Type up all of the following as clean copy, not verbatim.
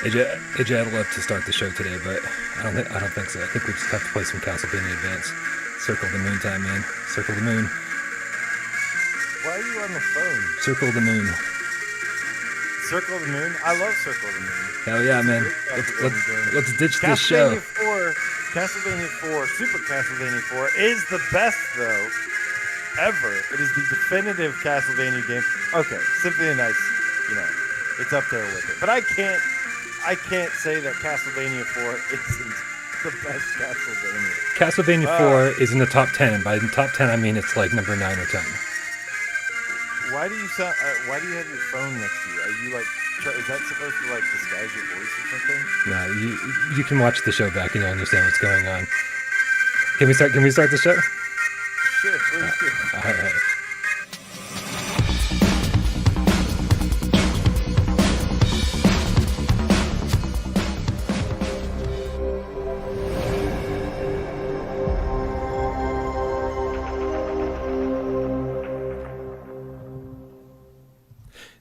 AJ, I'd love to start the show today, but I don't think so. I think we just have to play some Castlevania Advance. Circle the moon time, man. Circle the moon. Why are you on the phone? Circle the moon. Circle the moon? I love Circle the moon. Hell yeah, man. Let's ditch this show. Castlevania 4, Super Castlevania 4 is the best, though, ever. It is the definitive Castlevania game. Okay, Symphony of Nights, it's up there with it. But I can't say that Castlevania 4 isn't the best Castlevania. Castlevania 4 is in the top 10. By the top 10, I mean it's like number 9 or 10. Why do you have your phone next to you? Are you is that supposed to disguise your voice or something? No, you can watch the show back and you'll understand what's going on. Can we start the show? Sure, please do. All right.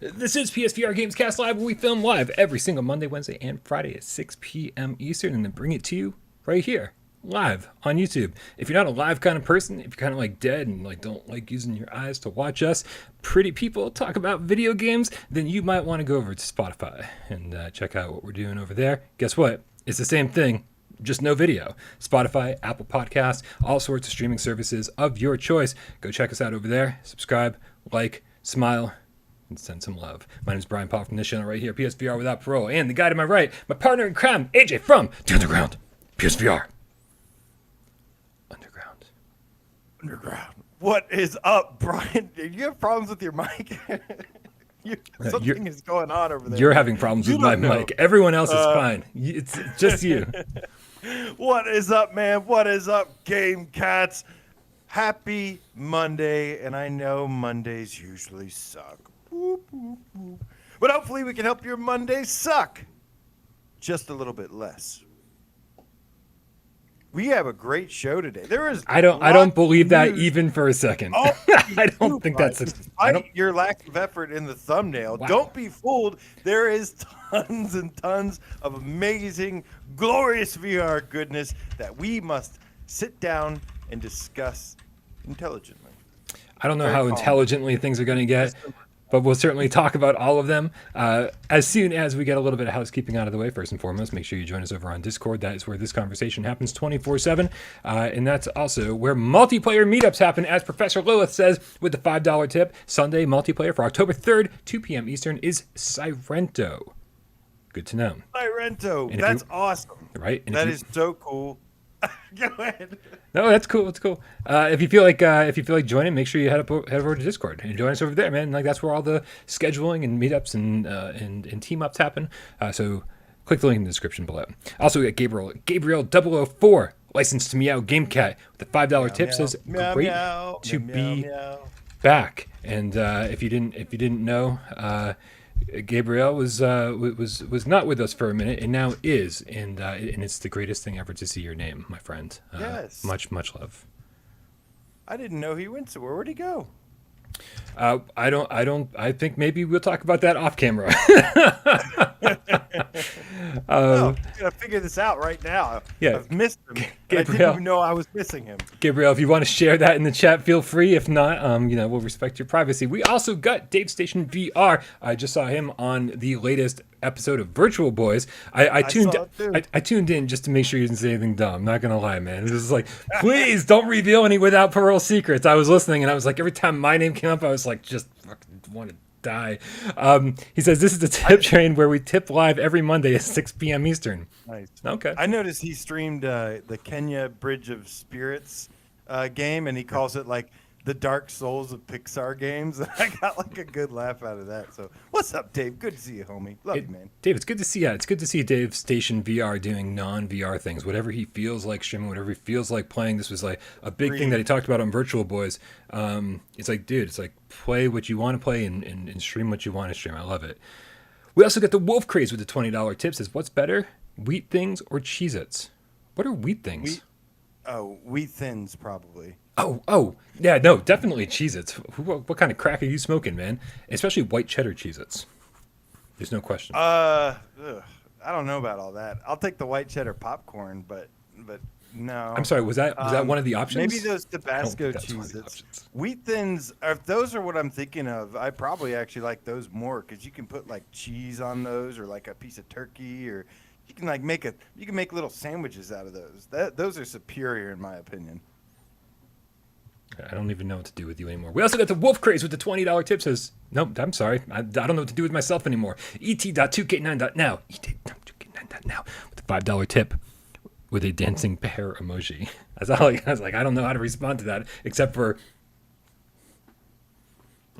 This is PSVR GamesCast Live, where we film live every single Monday, Wednesday, and Friday at 6 p.m. Eastern, and then bring it to you right here, live on YouTube. If you're not a live kind of person, if you're kind of dead and don't like using your eyes to watch us pretty people talk about video games, then you might want to go over to Spotify and check out what we're doing over there. Guess what? It's the same thing, just no video. Spotify, Apple Podcasts, all sorts of streaming services of your choice. Go check us out over there. Subscribe, like, smile, and send some love. My name is Brian Paul from this channel right here, PSVR Without Parole. And the guy to my right, my partner in crime, AJ from The Underground, PSVR. Underground. What is up, Brian? Do you have problems with your mic? Something is going on over there. You're having problems with my mic. Everyone else is fine. It's just you. What is up, man? What is up, Game Cats? Happy Monday, and I know Mondays usually suck. But hopefully we can help your Monday suck just a little bit less. We have a great show today. I don't believe that even for a second. Oh, I don't think that's your lack of effort in the thumbnail. Wow. Don't be fooled. There is tons and tons of amazing, glorious VR goodness that we must sit down and discuss intelligently. I don't know how intelligently things are going to get, but we'll certainly talk about all of them as soon as we get a little bit of housekeeping out of the way. First and foremost, make sure you join us over on Discord. That is where this conversation happens 24/7. And that's also where multiplayer meetups happen, as Professor Lilith says, with the $5 tip. Sunday multiplayer for October 3rd, 2 p.m. Eastern is Sairento. Good to know. Sairento. That's awesome. Right? And that is so cool. Go ahead. No, that's cool. It's cool. If you feel like joining, make sure you head over to Discord and join us over there, man. That's where all the scheduling and meetups and team ups happen. So click the link in the description below. Also, we got Gabriel 004, licensed to Meow Gamecat with the $5 tip. Says great to be back. And if you didn't know, Gabriel was not with us for a minute and now is, and it's the greatest thing ever to see your name, my friend. Yes. Much love. I didn't know he went somewhere. Where'd he go? I think maybe we'll talk about that off camera. I gotta figure this out right now. Yeah, I've missed him. Gabriel, I didn't even know I was missing him. Gabriel, if you want to share that in the chat, feel free. If not, we'll respect your privacy. We also got Dave Station VR. I just saw him on the latest episode of Virtual Boys. I tuned in just to make sure you didn't say anything dumb. Not gonna lie, man. It was like, please don't reveal any Without Parole secrets. I was listening, and I was like, every time my name came up, I was like, just fucking want to die. He says this is the tip train where we tip live every Monday at 6 p.m. Eastern. Nice. Okay. I noticed he streamed the Kenya Bridge of Spirits game, and he calls it the Dark Souls of Pixar games. I got a good laugh out of that. So what's up, Dave? Good to see you, homie. Love you, man. Dave, it's good to see you. It's good to see Dave Station VR doing non-VR things. Whatever he feels like streaming, whatever he feels like playing. This was a big thing that he talked about on Virtual Boys. It's dude, it's play what you want to play and stream what you want to stream. I love it. We also got the Wolf Craze with the $20 tip. Says, what's better, Wheat Things or Cheez-Its? What are Wheat Things? Wheat Thins, probably. Oh, yeah, no, definitely Cheez-Its. What kind of crack are you smoking, man? Especially white cheddar Cheez-Its. There's no question. I don't know about all that. I'll take the white cheddar popcorn, but no. I'm sorry. Was that one of the options? Maybe those I don't Tabasco think that's one of the cheeses. options. Wheat thins, if those are what I'm thinking of, I probably actually like those more because you can put like cheese on those or like a piece of turkey, or you can like make little sandwiches out of those. Those are superior in my opinion. I don't even know what to do with you anymore. We also got the Wolf Craze with the $20 tip. Says, nope, I'm sorry. I don't know what to do with myself anymore. et.2k9.now. et.2k9.now with the $5 tip with a dancing pear emoji. I was like, I don't know how to respond to that except for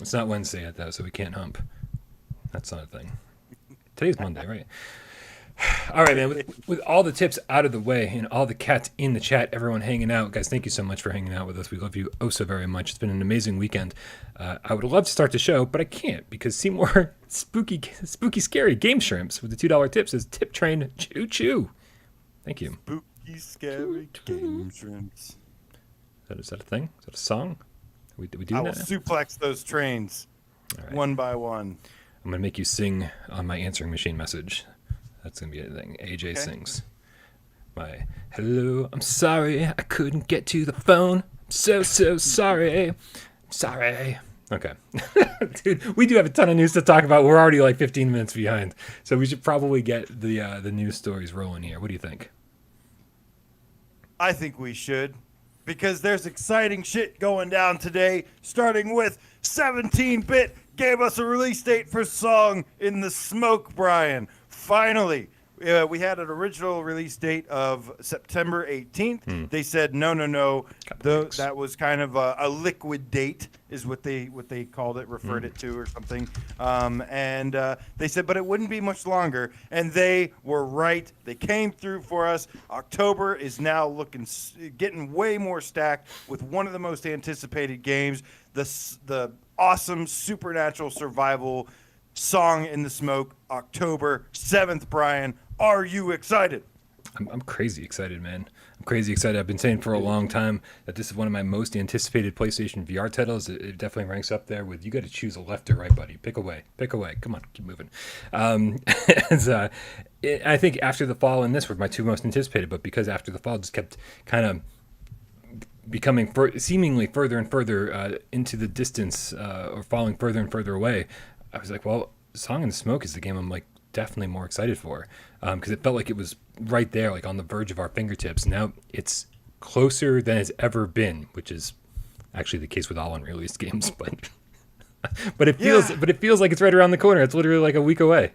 it's not Wednesday yet, though, so we can't hump. That's not a thing. Today's Monday, right? All right, man. With all the tips out of the way and all the cats in the chat, everyone hanging out, guys, thank you so much for hanging out with us. We love you oh so very much. It's been an amazing weekend. I would love to start the show, but I can't because Seymour spooky scary game shrimps with the $2 tip says tip train choo choo. Thank you. Spooky scary game shrimps. Is that a thing? Is that a song? We do I will that? suplex those trains one by one. I'm gonna make you sing on my answering machine message. That's gonna be a thing. AJ sings. My hello, I'm sorry I couldn't get to the phone. I'm so sorry. I'm sorry. Okay. Dude, we do have a ton of news to talk about. We're already like 15 minutes behind. So we should probably get the news stories rolling here. What do you think? I think we should, because there's exciting shit going down today, starting with 17-Bit gave us a release date for Song in the Smoke, Brian. Finally, we had an original release date of September 18th. They said no. That was kind of a liquid date, is what they called it, referred it to, or something. And they said, but it wouldn't be much longer. And they were right. They came through for us. October is now getting way more stacked with one of the most anticipated games, the awesome supernatural survival Song in the Smoke, October 7th, Brian. Are you excited? I'm crazy excited, man. I'm crazy excited. I've been saying for a long time that this is one of my most anticipated PlayStation VR titles. It definitely ranks up there with, you got to choose a left or right, buddy. Pick away. Come on, keep moving. I think After the Fall and this were my two most anticipated, but because After the Fall just kept kind of becoming seemingly further and further into the distance or falling further and further away, I was like, well, Song in the Smoke is the game I'm like definitely more excited for, because it felt like it was right there, like on the verge of our fingertips. Now it's closer than it's ever been, which is actually the case with all unreleased games, but it feels like it's right around the corner. It's literally like a week away,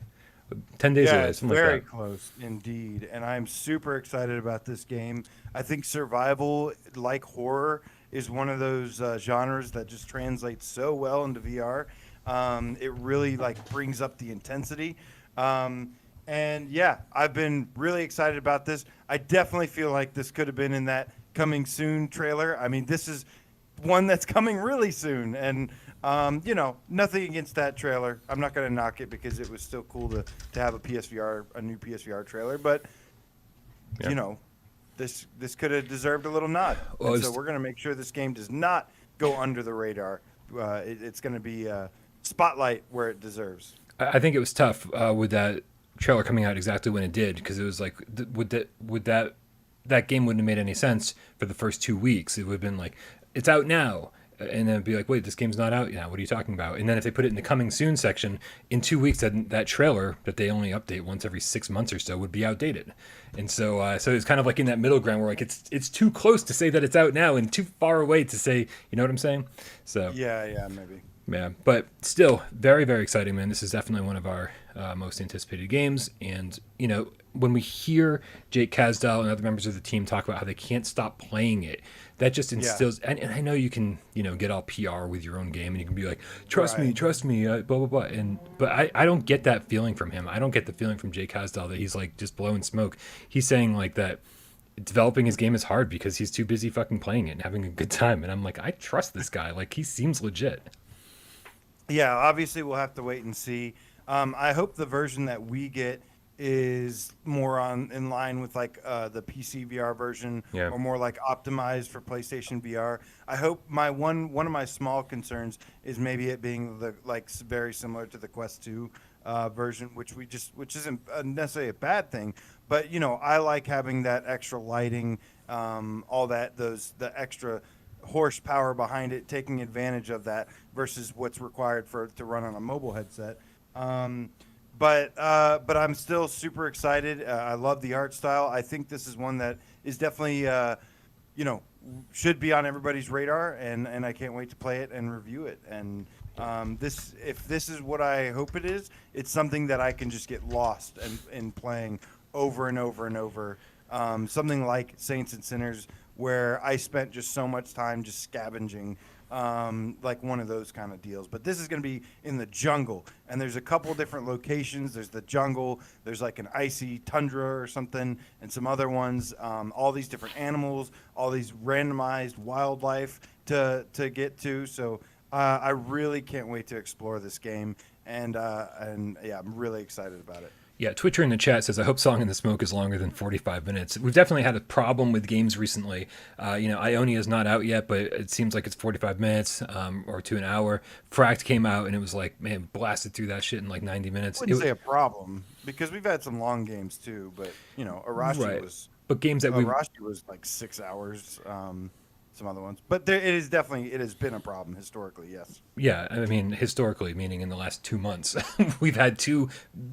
10 days away, it's something very like that. close indeed, and I'm super excited about this game. I think survival, like horror, is one of those genres that just translates so well into VR. It really like brings up the intensity. And yeah, I've been really excited about this. I definitely feel like this could have been in that coming soon trailer. I mean, this is one that's coming really soon. And, nothing against that trailer. I'm not going to knock it because it was still cool to have a new PSVR trailer. But, this could have deserved a little nod. Well, so we're going to make sure this game does not go under the radar. It's going to be spotlight where it deserves. I think it was tough with that trailer coming out exactly when it did, because it was like, that game wouldn't have made any sense for the first 2 weeks. It would have been like, it's out now, and then it'd be like, wait, this game's not out yet. What are you talking about? And then if they put it in the coming soon section, in 2 weeks, that trailer that they only update once every 6 months or so would be outdated. And so it's kind of like in that middle ground where like it's too close to say that it's out now and too far away to say, you know what I'm saying? So yeah, maybe. Yeah, but still very, very exciting, man. This is definitely one of our most anticipated games. And, when we hear Jake Kasdal and other members of the team talk about how they can't stop playing it, that just instills, and I know you can, get all PR with your own game and you can be like, trust me, blah, blah, blah. But I don't get that feeling from him. I don't get the feeling from Jake Kasdal that he's like just blowing smoke. He's saying like that developing his game is hard because he's too busy fucking playing it and having a good time. And I'm like, I trust this guy. Like, he seems legit. Yeah, obviously we'll have to wait and see. I hope the version that we get is more in line with like the PC VR version, or more like optimized for PlayStation VR. I hope one of my small concerns is maybe it being very similar to the Quest 2 version, which isn't necessarily a bad thing, but I like having that extra lighting, all the extra horsepower behind it, taking advantage of that versus what's required to run on a mobile headset. But I'm still super excited. I love the art style. I think this is one that is definitely should be on everybody's radar, and I can't wait to play it and review it. And if this is what I hope it is, it's something that I can just get lost in playing over and over and over. Something like Saints and Sinners, where I spent just so much time just scavenging, like one of those kind of deals. But this is going to be in the jungle, and there's a couple different locations. There's the jungle, there's like an icy tundra or something, and some other ones, all these different animals, all these randomized wildlife to get to. So I really can't wait to explore this game, and yeah, I'm really excited about it. Yeah, Twitcher in the chat says, I hope Song in the Smoke is longer than 45 minutes. We've definitely had a problem with games recently. Ionia is not out yet, but it seems like it's 45 minutes or to an hour. Fract came out, and it was like, man, blasted through that shit in like 90 minutes. I wouldn't say a problem, because we've had some long games too, but, Arashi was like 6 hours. Some other ones, but it has been a problem historically. Yes. Yeah, I mean historically, meaning in the last 2 months, we've had two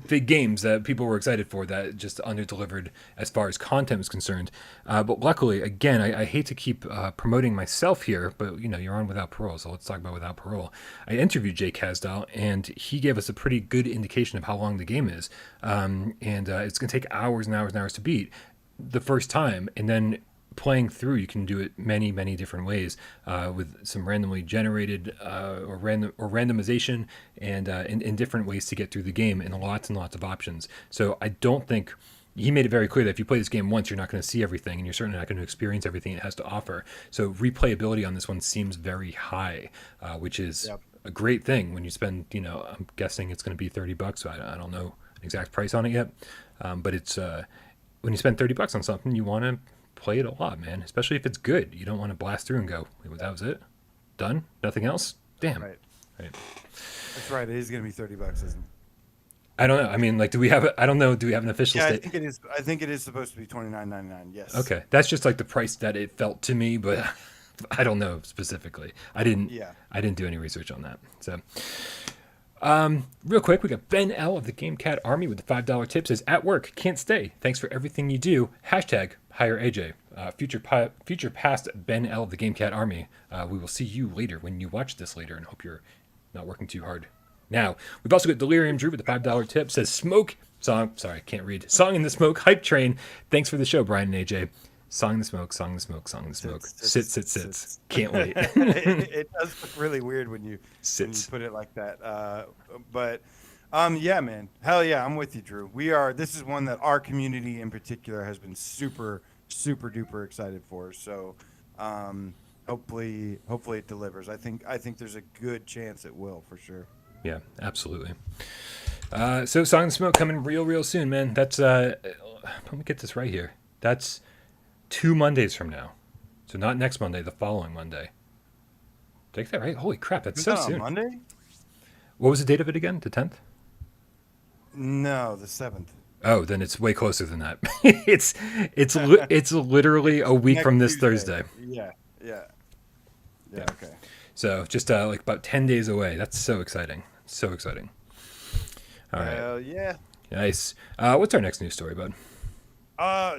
big games that people were excited for that just under-delivered as far as content is concerned. But luckily, again, I hate to keep promoting myself here, but you're on Without Parole, so let's talk about Without Parole. I interviewed Jay Kasdal, and he gave us a pretty good indication of how long the game is, and it's going to take hours and hours and hours to beat the first time, and then playing through, you can do it many, many different ways, with some randomly generated or randomization, and in different ways to get through the game, and lots of options. So I don't think he made it very clear that if you play this game once, you're not going to see everything, and you're certainly not going to experience everything it has to offer. So replayability on this one seems very high, which is a great thing when you spend, I'm guessing it's going to be $30. So I don't know an exact price on it yet, but it's when you spend $30 on something, you want to play it a lot, man, especially if it's good. You don't want to blast through and go, that was it? Done? Nothing else? Damn. Right. That's right. It is going to be $30, isn't it? I don't know. I mean, like, do we have an official I think it is. I think it is supposed to be $29.99. Yes. Okay. That's just like the price that it felt to me, but I don't know specifically. I didn't do any research on that. So real quick, we got Ben L of the Gamecat Army with the $5 tip. Says, at work, can't stay. Thanks for everything you do. #hire AJ. Future past Ben L of the Gamecat Army. We will see you later when you watch this later, and hope you're not working too hard now. We've also got Delirium Drew with the $5 tip. Says, Song in the Smoke hype train. Thanks for the show, Brian and AJ. Song in the Smoke. Sits. Can't wait. It does look really weird when you put it like that. But yeah, man. Hell yeah, I'm with you, Drew. This is one that our community in particular has been super, super duper excited for. So hopefully it delivers. I think there's a good chance it will, for sure. Yeah, absolutely. So Song in the Smoke coming real soon, man. That's let me get this right here. That's 2 Mondays from now. So not next Monday, the following Monday. Did I get that right? Holy crap, that's so soon. Monday? What was the date of it again? The 10th? No, the 7th. Oh, then it's way closer than that. it's literally a week from this Tuesday. Thursday. Yeah. Okay. So just like about 10 days away. That's so exciting. So exciting. All right. Hell yeah. Nice. What's our next news story, bud?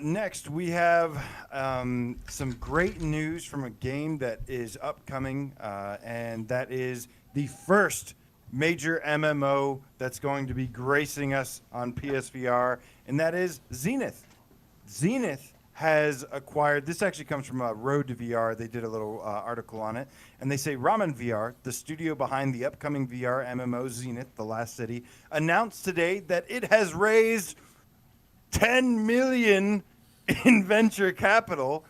Next, we have some great news from a game that is upcoming, and that is the first major MMO that's going to be gracing us on PSVR, and that is Zenith. Zenith has acquired, this actually comes from Road to VR. They did a little article on it, and they say Ramen VR, the studio behind the upcoming VR MMO Zenith, The Last City, announced today that it has raised $10 million in venture capital,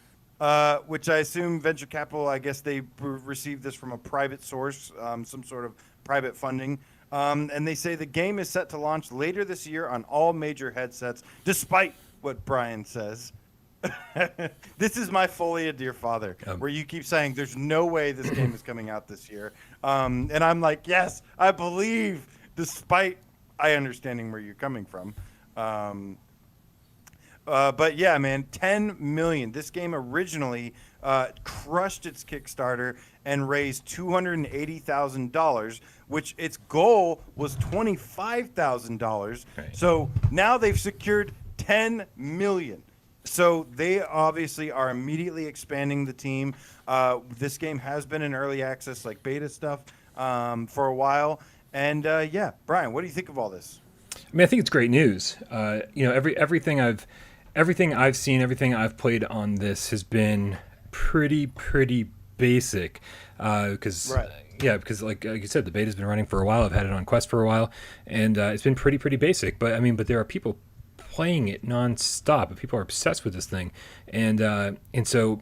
which I assume venture capital, I guess they received this from a private source, some sort of private funding. And they say the game is set to launch later this year on all major headsets, despite what Brian says. This is my Folia Dear Father, where you keep saying there's no way this game is coming out this year. And I'm like, yes, I believe, despite I understanding where you're coming from. But yeah, man, 10 million. This game originally crushed its Kickstarter and raised $280,000, which its goal was $25,000. Right. So now they've secured 10 million. So they obviously are immediately expanding the team. This game has been in early access, like beta stuff, for a while. And yeah, Brian, what do you think of all this? I mean, I think it's great news. Everything I've seen, everything I've played on this has been pretty basic. Because Right. because like you said, the beta's been running for a while. I've had it on Quest for a while, and it's been pretty basic. But I mean, but there are people playing it nonstop. But people are obsessed with this thing, and so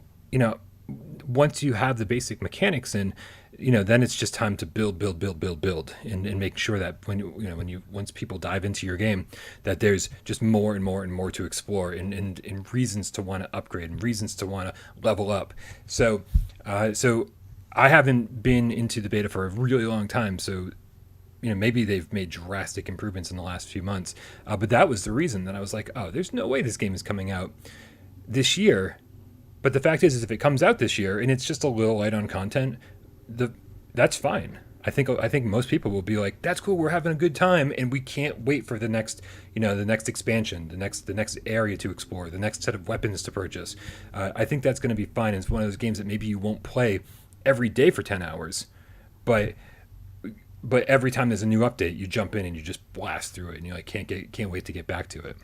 once you have the basic mechanics in, then it's just time to build, and make sure that once people dive into your game, that there's just more and more to explore, and reasons to want to upgrade and reasons to want to level up. So I haven't been into the beta for a really long time, so maybe they've made drastic improvements in the last few months, but that was the reason that I was like, oh, there's no way this game is coming out this year. But the fact is if it comes out this year and it's just a little light on content, that's fine. I think most people will be like, that's cool, we're having a good time, and we can't wait for the next expansion, the next area to explore, the next set of weapons to purchase. I think that's going to be fine. It's one of those games that maybe you won't play every day for 10 hours, but every time there's a new update, you jump in and you just blast through it, and you like can't wait to get back to it.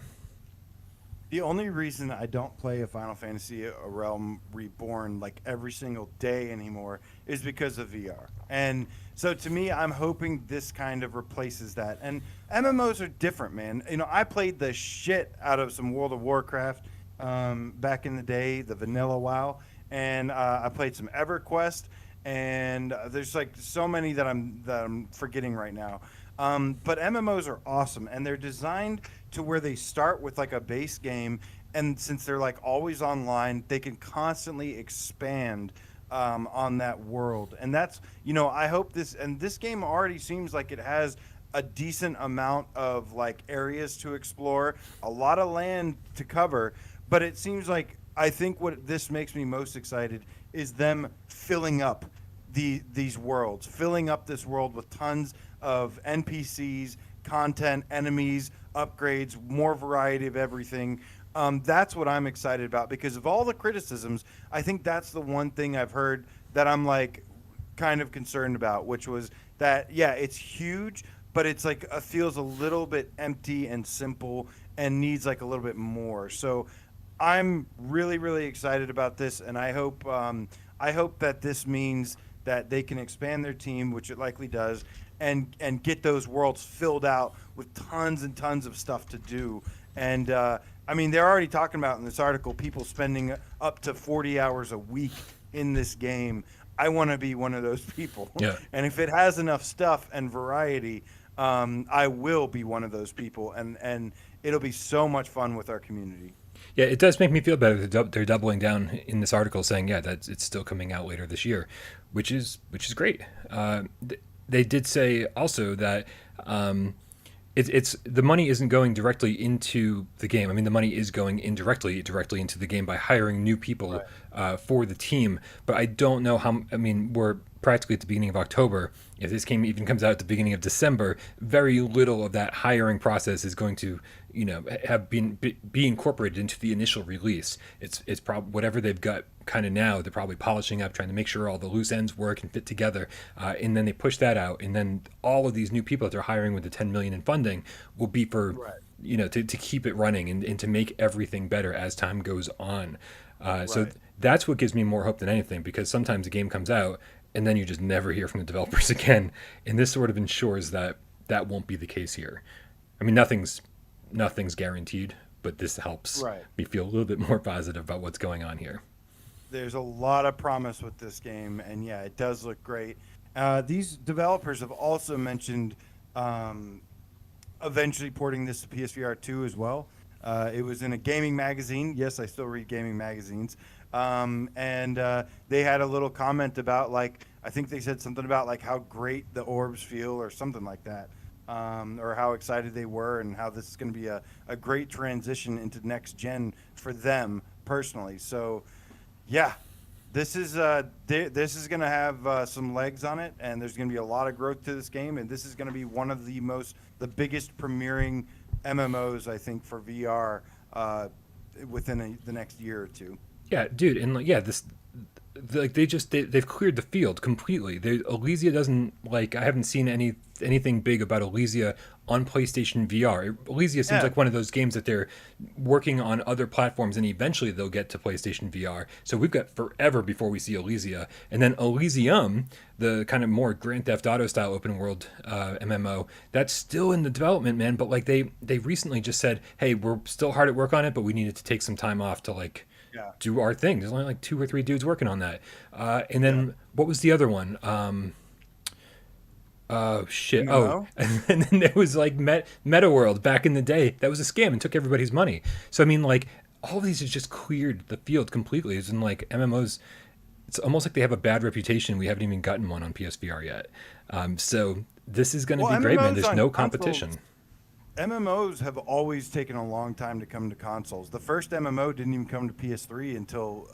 The only reason I don't play a Final Fantasy A Realm Reborn like every single day anymore is because of VR. And so to me, I'm hoping this kind of replaces that. And MMOs are different, man. I played the shit out of some World of Warcraft back in the day, the vanilla WoW, and I played some EverQuest, and there's like so many that I'm forgetting right now. But MMOs are awesome, and they're designed to where they start with like a base game, and since they're like always online, they can constantly expand on that world. And that's, I hope this game already seems like it has a decent amount of like areas to explore, a lot of land to cover, but it seems like, I think what this makes me most excited is them filling up these worlds, filling up this world with tons of NPCs, content, enemies, upgrades, more variety of everything. That's what I'm excited about, because of all the criticisms, I think that's the one thing I've heard that I'm like kind of concerned about, which was that, yeah, it's huge, but it's like feels a little bit empty and simple and needs like a little bit more. So I'm really excited about this, and I hope that this means that they can expand their team, which it likely does, and get those worlds filled out with tons and tons of stuff to do. And I mean, they're already talking about in this article people spending up to 40 hours a week in this game. I want to be one of those people. Yeah. And if it has enough stuff and variety, I will be one of those people, and it'll be so much fun with our community. Yeah, it does make me feel better. They're doubling down in this article, saying that it's still coming out later this year, which is great. They did say also that it's the money isn't going directly into the game. I mean, the money is going directly into the game by hiring new people for the team. But I don't know how. I mean, we're practically at the beginning of October. If this game even comes out at the beginning of December, very little of that hiring process is going to, have be incorporated into the initial release. It's probably whatever they've got kind of now. They're probably polishing up, trying to make sure all the loose ends work and fit together, and then they push that out, and then all of these new people that they're hiring with the 10 million in funding will be for to keep it running and to make everything better as time goes on. So that's what gives me more hope than anything, because sometimes a game comes out and then you just never hear from the developers again, and this sort of ensures that that won't be the case here. I mean, nothing's guaranteed, but this helps me feel a little bit more positive about what's going on here. There's a lot of promise with this game, and yeah, it does look great. These developers have also mentioned eventually porting this to PSVR2 as well. It was in a gaming magazine. Yes, I still read gaming magazines. And they had a little comment about, like, I think they said something about like how great the orbs feel or something like that. or how excited they were, and how this is going to be a great transition into next gen for them personally. So, yeah, this is going to have some legs on it, and there's going to be a lot of growth to this game, and this is going to be one of the biggest premiering MMOs, I think, for VR within the next year or two. Yeah, dude, and like, yeah, they've cleared the field completely. Elysia doesn't like. I haven't seen anything big about Elysia on PlayStation VR. Elysia seems like one of those games that they're working on other platforms, and eventually they'll get to PlayStation VR. So we've got forever before we see Elysia, and then Elysium, the kind of more Grand Theft Auto style open world MMO, that's still in the development, man. But like they recently just said, hey, we're still hard at work on it, but we needed to take some time off to like do our thing. There's only like 2 or 3 dudes working on that. And then what was the other one? Oh shit! Oh, and then there was like Meta World back in the day. That was a scam and took everybody's money. So I mean, like all of these has just cleared the field completely. It's in like MMOs. It's almost like they have a bad reputation. We haven't even gotten one on PSVR yet. So this is going to be great, man. There's no competition. MMOs have always taken a long time to come to consoles. The first MMO didn't even come to PS3 until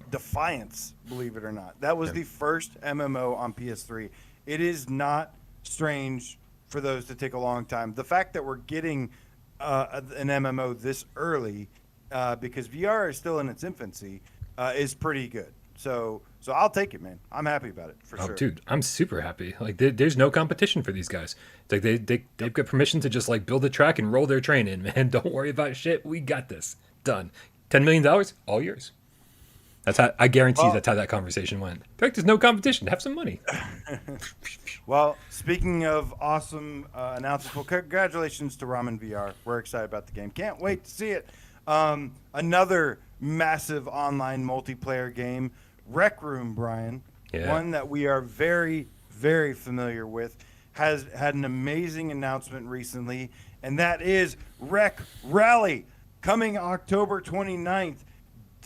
Defiance, believe it or not. That was the first MMO on PS3. It is not strange for those to take a long time. The fact that we're getting an MMO this early, because VR is still in its infancy, is pretty good. So I'll take it, man. I'm happy about it for sure. Dude, I'm super happy. Like there's no competition for these guys. It's like they've got permission to just like build a track and roll their train in, man. Don't worry about shit. We got this. Done. $10 million, all yours. That's how I guarantee that's how that conversation went. Like there's no competition. Have some money. Well, speaking of awesome announcements, well, congratulations to Ramen VR. We're excited about the game. Can't wait to see it. Another massive online multiplayer game, Rec Room, Brian. Yeah. One that we are very, very familiar with, has had an amazing announcement recently, and that is Rec Rally, coming October 29th.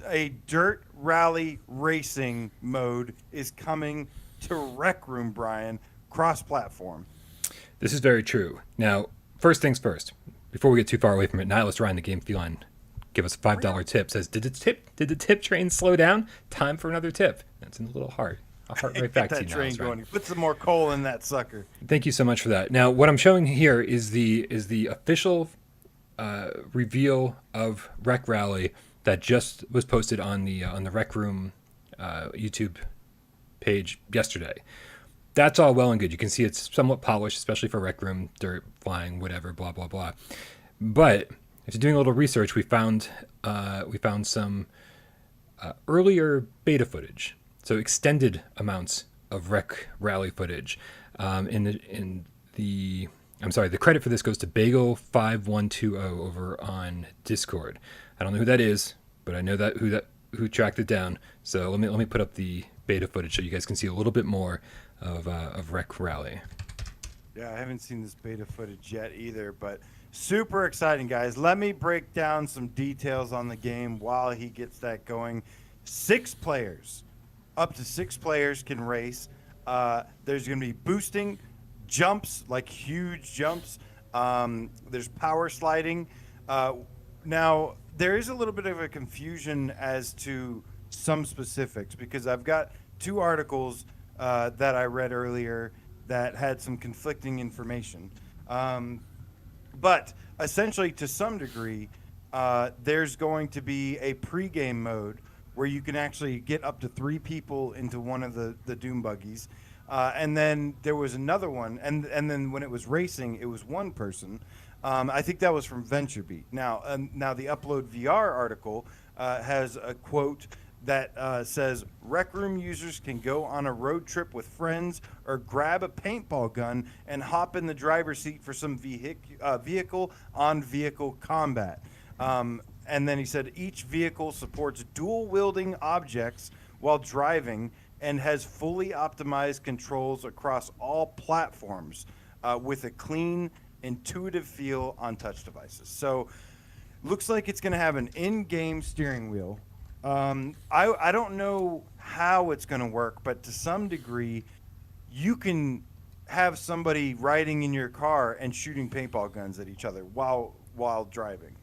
A dirt rally racing mode is coming to Rec Room, Brian, cross-platform. This is very true. Now, first things first, before we get too far away from it, Nihilist Ryan, the game feline, give us a $5 tip. Says, did the tip train slow down? Time for another tip. That's in a little heart. A heart right back to you, train Nihilist going. Ryan. Put some more coal in that sucker. Thank you so much for that. Now, what I'm showing here is the official reveal of Rec Rally that just was posted on the Rec Room YouTube page yesterday. That's all well and good. You can see it's somewhat polished, especially for Rec Room, dirt, flying, whatever, blah blah blah. But after doing a little research, we found some earlier beta footage, so extended amounts of Rec Rally footage. The credit for this goes to Bagel5120 over on Discord. I don't know who that is, but I know who tracked it down. So let me put up the beta footage so you guys can see a little bit more of Rec Rally. Yeah, I haven't seen this beta footage yet either, but super exciting, guys. Let me break down some details on the game while he gets that going. 6 players, up to 6 players can race. There's going to be boosting, jumps, like huge jumps. There's power sliding. Now, there is a little bit of a confusion as to some specifics because I've got 2 articles that I read earlier that had some conflicting information. But essentially, to some degree, there's going to be a pregame mode where you can actually get up to 3 people into one of the Doom buggies. And then there was another one, and then when it was racing, it was 1 person. I think that was from VentureBeat. Now the Upload VR article has a quote that says, Rec Room users can go on a road trip with friends or grab a paintball gun and hop in the driver's seat for some vehicle-on-vehicle combat. And then he said, each vehicle supports dual-wielding objects while driving and has fully optimized controls across all platforms with a clean, intuitive feel on touch devices. So looks like it's going to have an in-game steering wheel. I don't know how it's going to work, but to some degree, you can have somebody riding in your car and shooting paintball guns at each other while driving.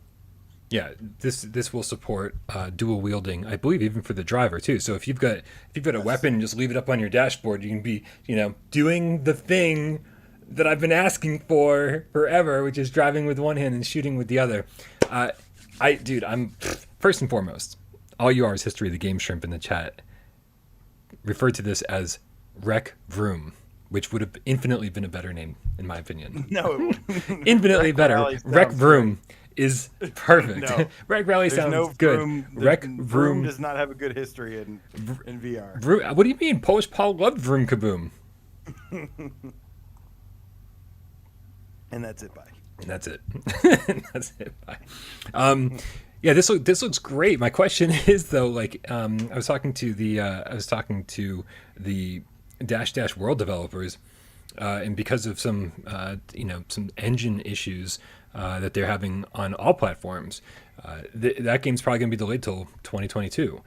Yeah, this will support dual wielding, I believe, even for the driver too. So if you've got a Yes. weapon, just leave it up on your dashboard. You can be, doing the thing that I've been asking for forever, which is driving with one hand and shooting with the other. I'm first and foremost, all you are is history of the game shrimp in the chat. Refer to this as Rec Vroom, which would have infinitely been a better name, in my opinion. No, it wouldn't. Infinitely Rec better. Rally Rec sounds Vroom is perfect. No. Rec Rally There's sounds no good. Vroom. Rec Vroom Vroom. does not have a good history in VR. Vroom. What do you mean? Polish Paul loved Vroom Kaboom. And that's it. Bye. And that's it. That's it. Bye. Yeah, this looks great. My question is though, like, I was talking to the Dash Dash World developers, and because of some some engine issues that they're having on all platforms, that game's probably going to be delayed till 2022.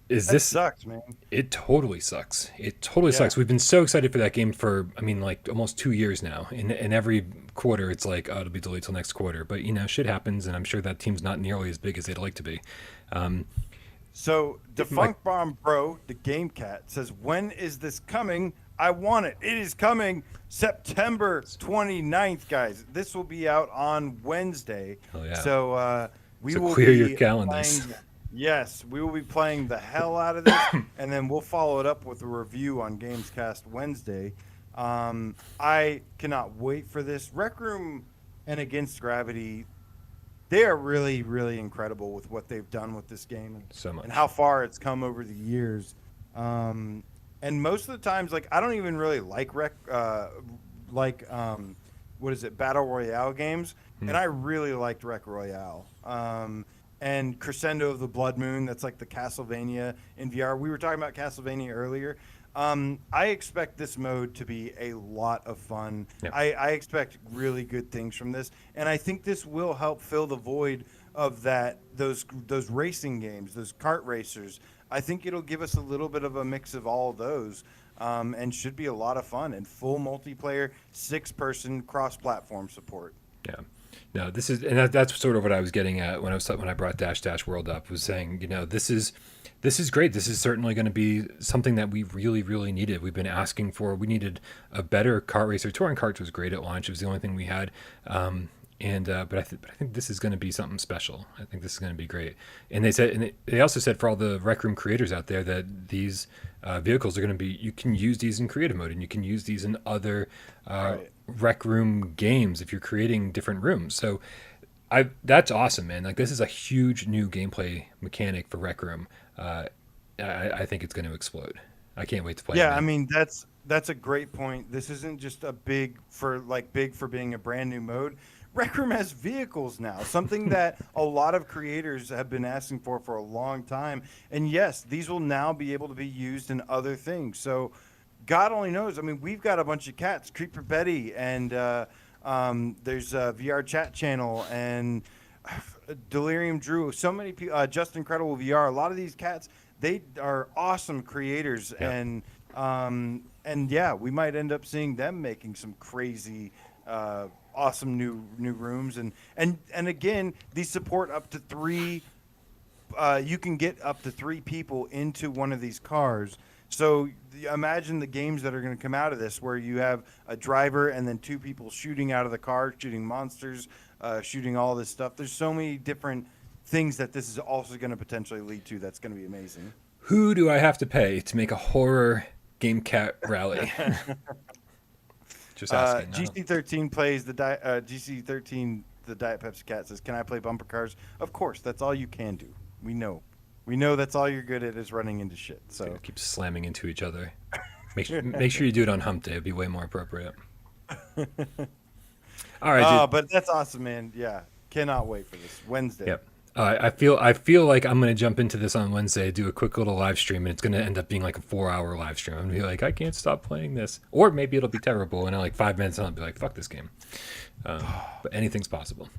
That sucks, man. It totally sucks. It totally Yeah. sucks. We've been so excited for that game for, like almost 2 years now. And every quarter, it's like, oh, it'll be delayed till next quarter. But, shit happens, and I'm sure that team's not nearly as big as they'd like to be. So, Defunct Bomb Bro, the Gamecat, says, when is this coming? I want it. It is coming September 29th, guys. This will be out on Wednesday. Hell yeah. So, we So will clear be your calendars. Yes, we will be playing the hell out of this, and then we'll follow it up with a review on GamesCast Wednesday. I cannot wait for this. Rec Room and Against Gravity, they are really, really incredible with what they've done with this game So much. and how far it's come over the years. And most of the times, like, I don't even really like Battle Royale games, and I really liked Rec Royale. And Crescendo of the Blood Moon, that's like the Castlevania in VR. We were talking about Castlevania earlier. I expect this mode to be a lot of fun. Yep. I expect really good things from this, and I think this will help fill the void of those racing games, those kart racers. I think it'll give us a little bit of a mix of all of those, and should be a lot of fun and full multiplayer, 6-person cross-platform support. Yeah. No, that's sort of what I was getting at when I brought Dash Dash World up, was saying, this is great. This is certainly going to be something that we really, really needed. We've been asking for. We needed a better kart racer. Touring Karts was great at launch. It was the only thing we had. But I think this is going to be something special. I think this is going to be great. And they also said for all the Rec Room creators out there that these vehicles are going to be, you can use these in creative mode, and you can use these in other Right. Rec Room games if you're creating different rooms. So that's awesome, man. Like, this is a huge new gameplay mechanic for Rec Room. I think it's going to explode. I can't wait to play it. Yeah, Man. I mean, that's a great point. This isn't just big for being a brand new mode. Rec Room has vehicles now, something that a lot of creators have been asking for a long time. And yes, these will now be able to be used in other things. So God only knows. I mean, we've got a bunch of cats, Creeper Betty, and there's a VR chat channel, and Delirium Drew. So many people, Just Incredible VR. A lot of these cats, they are awesome creators, Yeah. and yeah, we might end up seeing them making some crazy, awesome new rooms, and again, these support up to 3. You can get up to 3 people into one of these cars. So imagine the games that are going to come out of this, where you have a driver and then 2 people shooting out of the car, shooting monsters, shooting all this stuff. There's so many different things that this is also going to potentially lead to. That's going to be amazing. Who do I have to pay to make a horror Gamecat rally? Just asking. GC13 plays the GC13. The Diet Pepsi Cat says, "Can I play bumper cars?" Of course. That's all you can do. We know that's all you're good at is running into shit. So Keep slamming into each other. Make sure you do it on Hump Day. It'd be way more appropriate. All right. Dude. But that's awesome, man. Yeah, cannot wait for this Wednesday. Yep. I feel like I'm going to jump into this on Wednesday, do a quick little live stream, and it's going to end up being like a 4-hour live stream. I'm going to be like, I can't stop playing this. Or maybe it'll be terrible, and in like 5 minutes I'll be like, fuck this game. But anything's possible.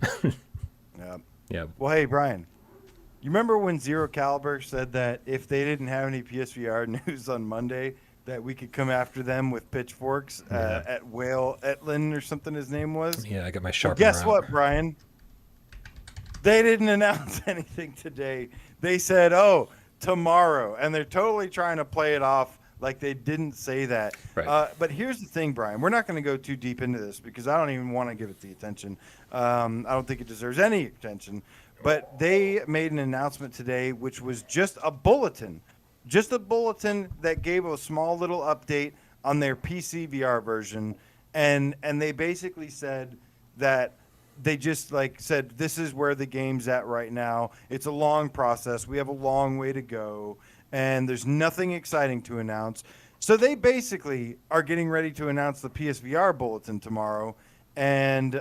Yeah. Yeah. Well, hey, Brian, you remember when Zero Caliber said that if they didn't have any PSVR news on Monday, that we could come after them with pitchforks at Whale Etlin or something his name was. Yeah, I got my Well, sharpener guess out. what, Brian? They didn't announce anything today. They said, "Oh, tomorrow," and they're totally trying to play it off like they didn't say that. Right. But here's the thing, Brian. We're not going to go too deep into this because I don't even want to give it the attention. I don't think it deserves any attention. But they made an announcement today, which was just a bulletin that gave a small little update on their PCVR version, and they basically said that they just said this is where the game's at right now. It's a long process. We have a long way to go, and there's nothing exciting to announce. So they basically are getting ready to announce the PSVR bulletin tomorrow, and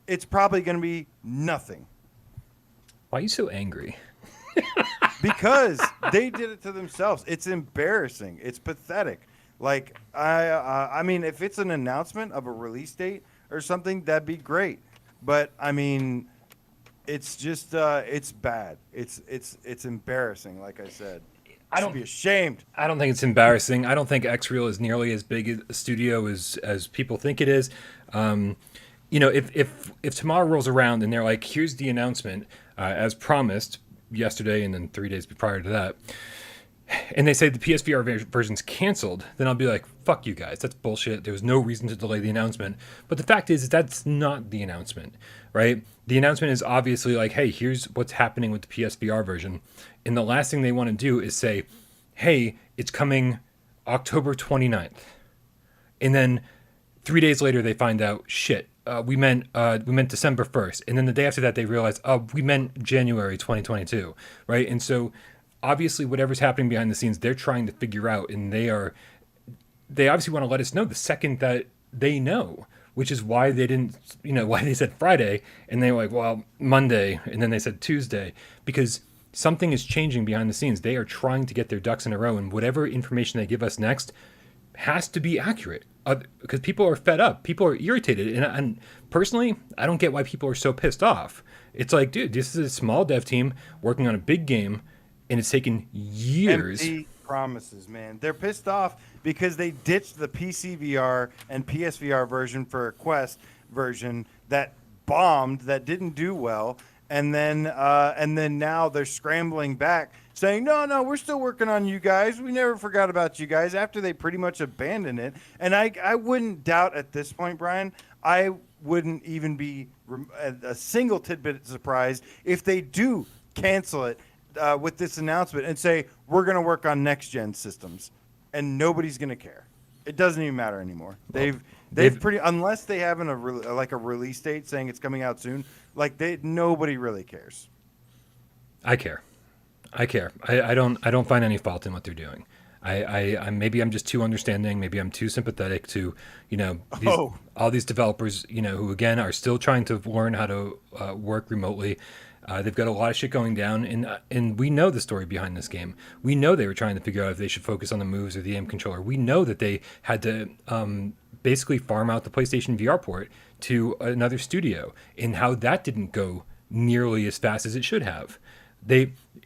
it's probably going to be nothing. Why are you so angry? Because they did it to themselves. It's embarrassing. It's pathetic. I mean, if it's an announcement of a release date or something, that'd be great. But I mean, it's just it's bad. It's embarrassing. Like I said, I don't be ashamed. I don't think it's embarrassing. I don't think X-Real is nearly as big a studio as people think it is. If tomorrow rolls around and they're like, here's the announcement as promised yesterday and then 3 days prior to that, and they say the PSVR version's canceled, then I'll be like, fuck you guys, that's bullshit. There was no reason to delay the announcement. But the fact is that's not the announcement, right? The announcement is obviously like, hey, here's what's happening with the PSVR version. And the last thing they want to do is say, hey, it's coming October 29th. And then 3 days later they find out, shit, we meant December 1st. And then the day after that they realize, we meant January 2022, right? And so obviously whatever's happening behind the scenes, they're trying to figure out, and they obviously want to let us know the second that they know, which is why they didn't, why they said Friday, and they were like, well, Monday, and then they said Tuesday, because something is changing behind the scenes. They are trying to get their ducks in a row, and whatever information they give us next has to be accurate, because people are fed up, people are irritated, and personally, I don't get why people are so pissed off. It's like, dude, this is a small dev team working on a big game, and it's taken years. Empty promises, man. They're pissed off because they ditched the PCVR and PSVR version for a Quest version that bombed, that didn't do well, and then now they're scrambling back, saying, no, we're still working on you guys. We never forgot about you guys, after they pretty much abandoned it. And I wouldn't doubt at this point, Brian, I wouldn't even be a single tidbit surprised if they do cancel it with this announcement and say, we're going to work on next gen systems, and nobody's going to care. It doesn't even matter anymore. They've pretty, unless they have a release date saying it's coming out soon, nobody really cares. I care. I don't find any fault in what they're doing. I maybe I'm just too understanding. Maybe I'm too sympathetic to, all these developers, who again are still trying to learn how to work remotely. They've got a lot of shit going down, and we know the story behind this game. We know they were trying to figure out if they should focus on the moves or the aim controller. We know that they had to basically farm out the PlayStation VR port to another studio, and how that didn't go nearly as fast as it should have.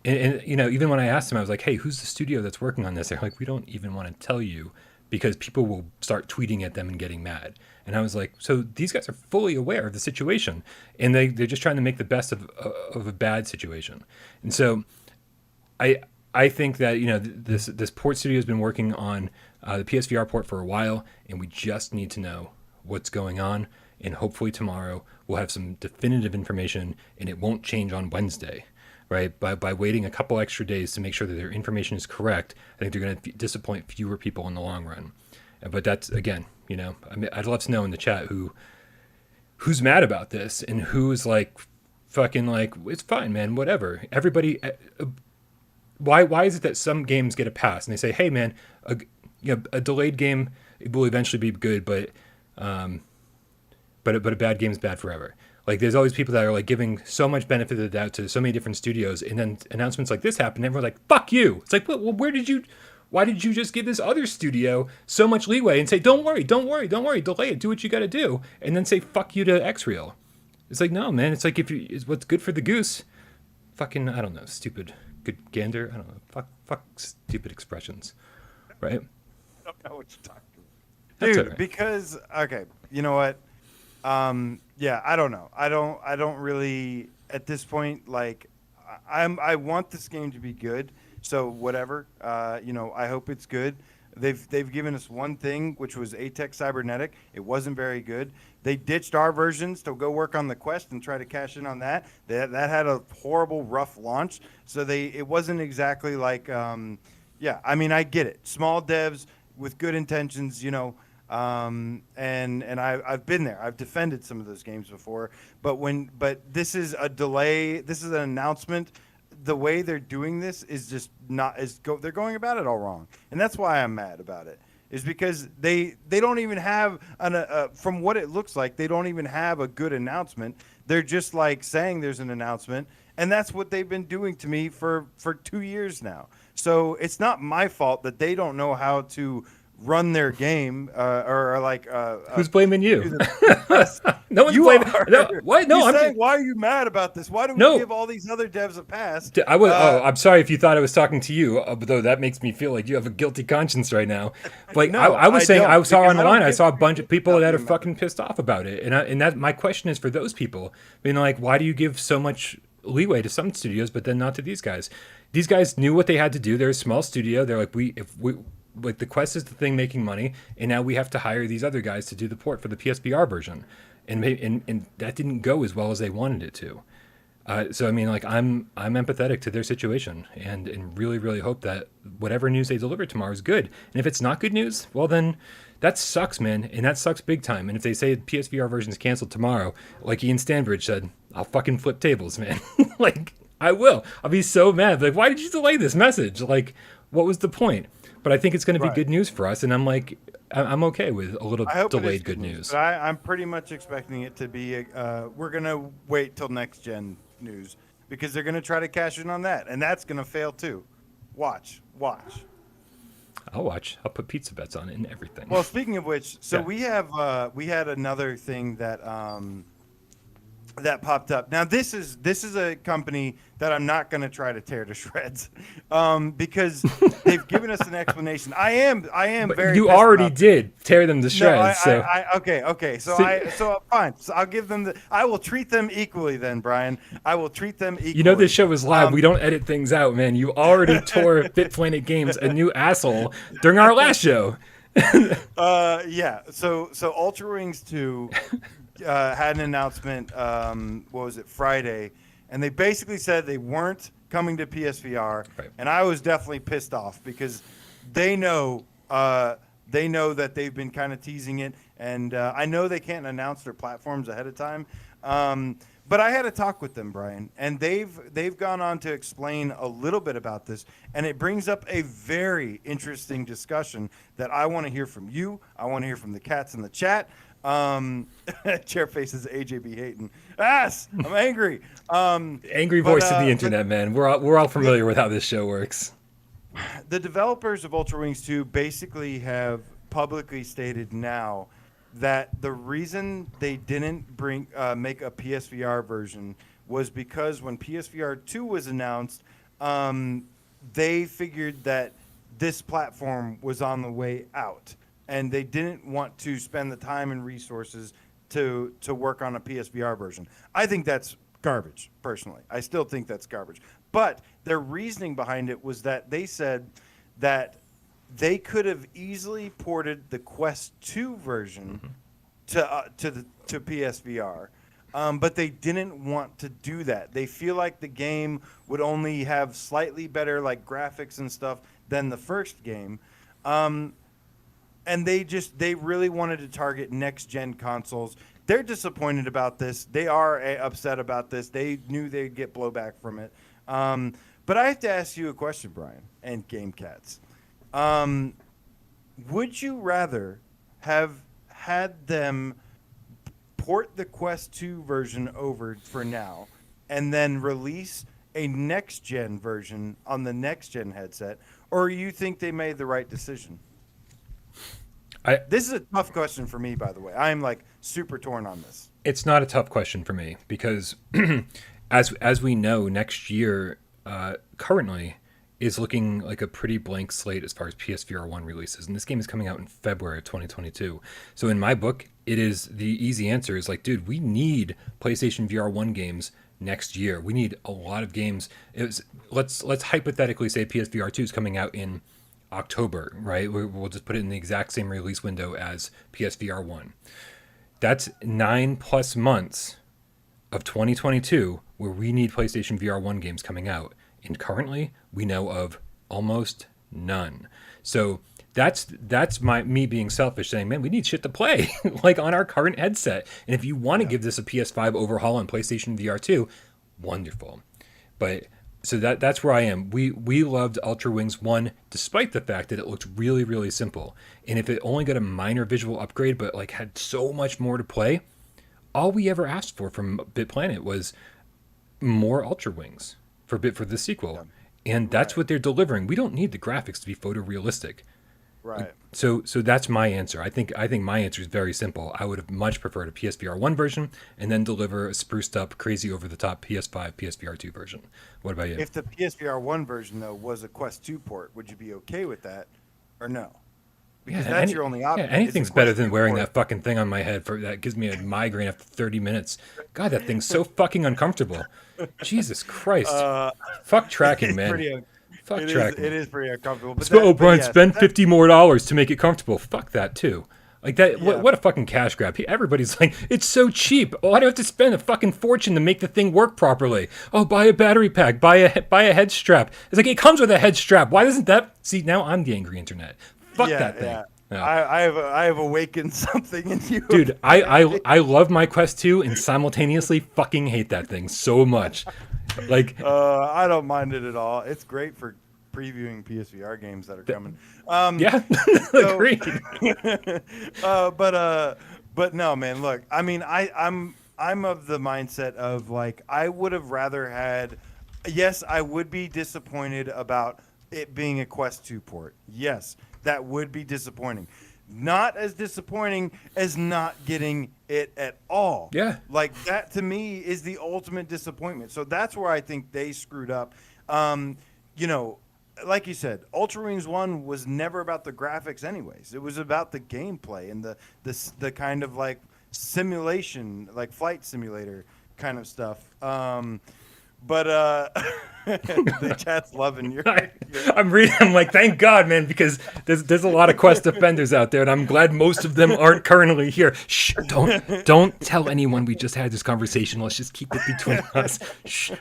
Even when I asked them, I was like, hey, who's the studio that's working on this? They're like, we don't even want to tell you because people will start tweeting at them and getting mad. And I was like, so these guys are fully aware of the situation, and they're just trying to make the best of a bad situation. And so I think that, this port studio has been working on the PSVR port for a while, and we just need to know what's going on. And hopefully tomorrow we'll have some definitive information, and it won't change on Wednesday. Right, by waiting a couple extra days to make sure that their information is correct, I think they're going to disappoint fewer people in the long run. But that's, again, I'd love to know in the chat who's mad about this and who's fucking it's fine, man, whatever. Everybody, why is it that some games get a pass and they say, hey, man, a delayed game will eventually be good, but a bad game is bad forever. There's always people that are giving so much benefit of the doubt to so many different studios, and then announcements like this happen, and everyone's like, fuck you. It's like, well, why did you just give this other studio so much leeway and say, don't worry, delay it, do what you got to do, and then say fuck you to X-Real? It's like, no, man, it's like, it's what's good for the goose. Fucking, I don't know, stupid, good gander, I don't know, fuck stupid expressions. right? I don't know what you're talking about. That's Dude, all right. because okay, you know what? Yeah, I don't know. I don't really at this point like I want this game to be good. So whatever, I hope it's good. They've given us one thing, which was ATEC Cybernetic. It wasn't very good. They ditched our versions to go work on the Quest and try to cash in on that. That had a horrible, rough launch. So it wasn't exactly like, yeah. I mean, I get it. Small devs with good intentions, and I've been there. I've defended some of those games before. But this is a delay. This is an announcement. The way they're doing this is just not they're going about it all wrong, and that's why I'm mad about it. Is because they don't even have from what it looks like, they don't even have a good announcement. They're just like saying there's an announcement, and that's what they've been doing to me for 2 years now. So it's not my fault that they don't know how to run their game or like Who's blaming you? No one's you blaming. are. No, what? No, I'm I'm saying, why are you mad about this? Why do we No. give all these other devs a pass? I was. I'm sorry if you thought I was talking to you, though that makes me feel like you have a guilty conscience right now. Like No, I was saying, don't, I saw because on the I don't line, I get saw a bunch of people that are about fucking pissed off about it, and that my question is for those people, being like, why do you give so much leeway to some studios, but then not to these guys? These guys knew what they had to do. They're a small studio. They're like, like the Quest is the thing making money, and now we have to hire these other guys to do the port for the PSVR version, and that didn't go as well as they wanted it to. So I mean, like I'm empathetic to their situation, and really really hope that whatever news they deliver tomorrow is good. And if it's not good news, well then that sucks, man, and that sucks big time. And if they say the PSVR version is canceled tomorrow, like Ian Stanbridge said, I'll fucking flip tables, man. Like I will. I'll be so mad. Like, why did you delay this message? Like, what was the point? But I think it's going to be good news for us, and I'm like, I'm okay with a little delayed good news. But I'm pretty much expecting it to be. We're gonna wait till next gen news because they're gonna try to cash in on that, and that's gonna fail too. Watch. I'll watch. I'll put pizza bets on it and everything. Well, speaking of which, so Yeah. we had another thing that that popped up. Now this is a company that I'm not going to try to tear to shreds, because they've given us an explanation. I am But very. you already did tear them to shreds. No, okay. So fine. So I'll give them I will treat them equally then, Brian. I will treat them equally. You know this show is live. We don't edit things out, man. You already tore BitPlanet Games a new asshole during our last show. Yeah. So Ultrawings 2 had an announcement. What was it? Friday, and they basically said they weren't coming to PSVR, Right. and I was definitely pissed off because they know that they've been kind of teasing it, and I know they can't announce their platforms ahead of time. But I had a talk with them, Brian, and they've gone on to explain a little bit about this, and it brings up a very interesting discussion that I want to hear from you. I want to hear from the cats in the chat. Chair faces AJB hating. Ass! I'm angry. Angry voice of the internet, man. We're all familiar with how this show works. The developers of Ultrawings 2 basically have publicly stated now that the reason they didn't make a PSVR version was because when PSVR 2 was announced, they figured that this platform was on the way out, and they didn't want to spend the time and resources to work on a PSVR version. I think that's garbage, personally. I still think that's garbage. But their reasoning behind it was that they said that they could have easily ported the Quest 2 version to PSVR, but they didn't want to do that. They feel like the game would only have slightly better like graphics and stuff than the first game, and they really wanted to target next gen consoles. They're disappointed about this. They are upset about this. They knew they'd get blowback from it. But I have to ask you a question, Brian, and Gamecats. Would you rather have had them port the Quest 2 version over for now and then release a next-gen version on the next-gen headset, or you think they made the right decision? This is a tough question for me, by the way. I'm like super torn on this. It's not a tough question for me because as we know, next year currently is looking like a pretty blank slate as far as PSVR1 releases. And this game is coming out in February of 2022. So in my book, it is the easy answer is like, dude, we need PlayStation VR1 games next year. We need a lot of games. Let's hypothetically say PSVR2 is coming out in October, right? We'll just put it in the exact same release window as PSVR1. That's 9+ months of 2022 where we need PlayStation VR1 games coming out. And currently, we know of almost none. So that's me being selfish, saying, man, we need shit to play like on our current headset. And if you want to give this a PS5 overhaul on PlayStation VR2, wonderful. But so that's where I am. We loved Ultrawings 1, despite the fact that it looked really, really simple. And if it only got a minor visual upgrade, but like had so much more to play, all we ever asked for from BitPlanet was more Ultrawings for the sequel. And that's what they're delivering. We don't need the graphics to be photorealistic. Right. So that's my answer. I think my answer is very simple. I would have much preferred a PSVR 1 version and then deliver a spruced up, crazy over the top PS5, PSVR 2 version. What about you? If the PSVR 1 version though was a Quest 2 port, would you be okay with that or no? Because that's your only option. Yeah, anything's better than wearing that fucking thing on my head. That gives me a migraine after 30 minutes. God, that thing's so fucking uncomfortable. Jesus Christ. Fuck tracking, man. Fuck tracking. It is pretty uncomfortable. But Brian, spend $50 more to make it comfortable. Fuck that too. Like that. Yeah. What a fucking cash grab. Everybody's like, it's so cheap. Why do I have to spend a fucking fortune to make the thing work properly? Oh, buy a battery pack. Buy a head strap. It's like, it comes with a head strap. Why doesn't that? See, now I'm the angry internet. Fuck that thing. Yeah. No. I have awakened something in you. Dude, I love my Quest 2 and simultaneously fucking hate that thing so much. Like, I don't mind it at all. It's great for previewing PSVR games that are coming. Yeah, agreed. But no, man. Look, I mean, I'm of the mindset of like I would have rather had. Yes, I would be disappointed about it being a Quest 2 port. Yes, that would be disappointing. Not as disappointing as not getting it at all. Yeah. Like that to me is the ultimate disappointment. So that's where I think they screwed up. You know, like you said, Ultrawings 1 was never about the graphics anyways. It was about the gameplay and the kind of like simulation, like flight simulator kind of stuff. But the chat's loving your I'm reading. I'm like, thank God, man, because there's a lot of Quest defenders out there, and I'm glad most of them aren't currently here. Shh, don't tell anyone we just had this conversation. Let's just keep it between us. Shh.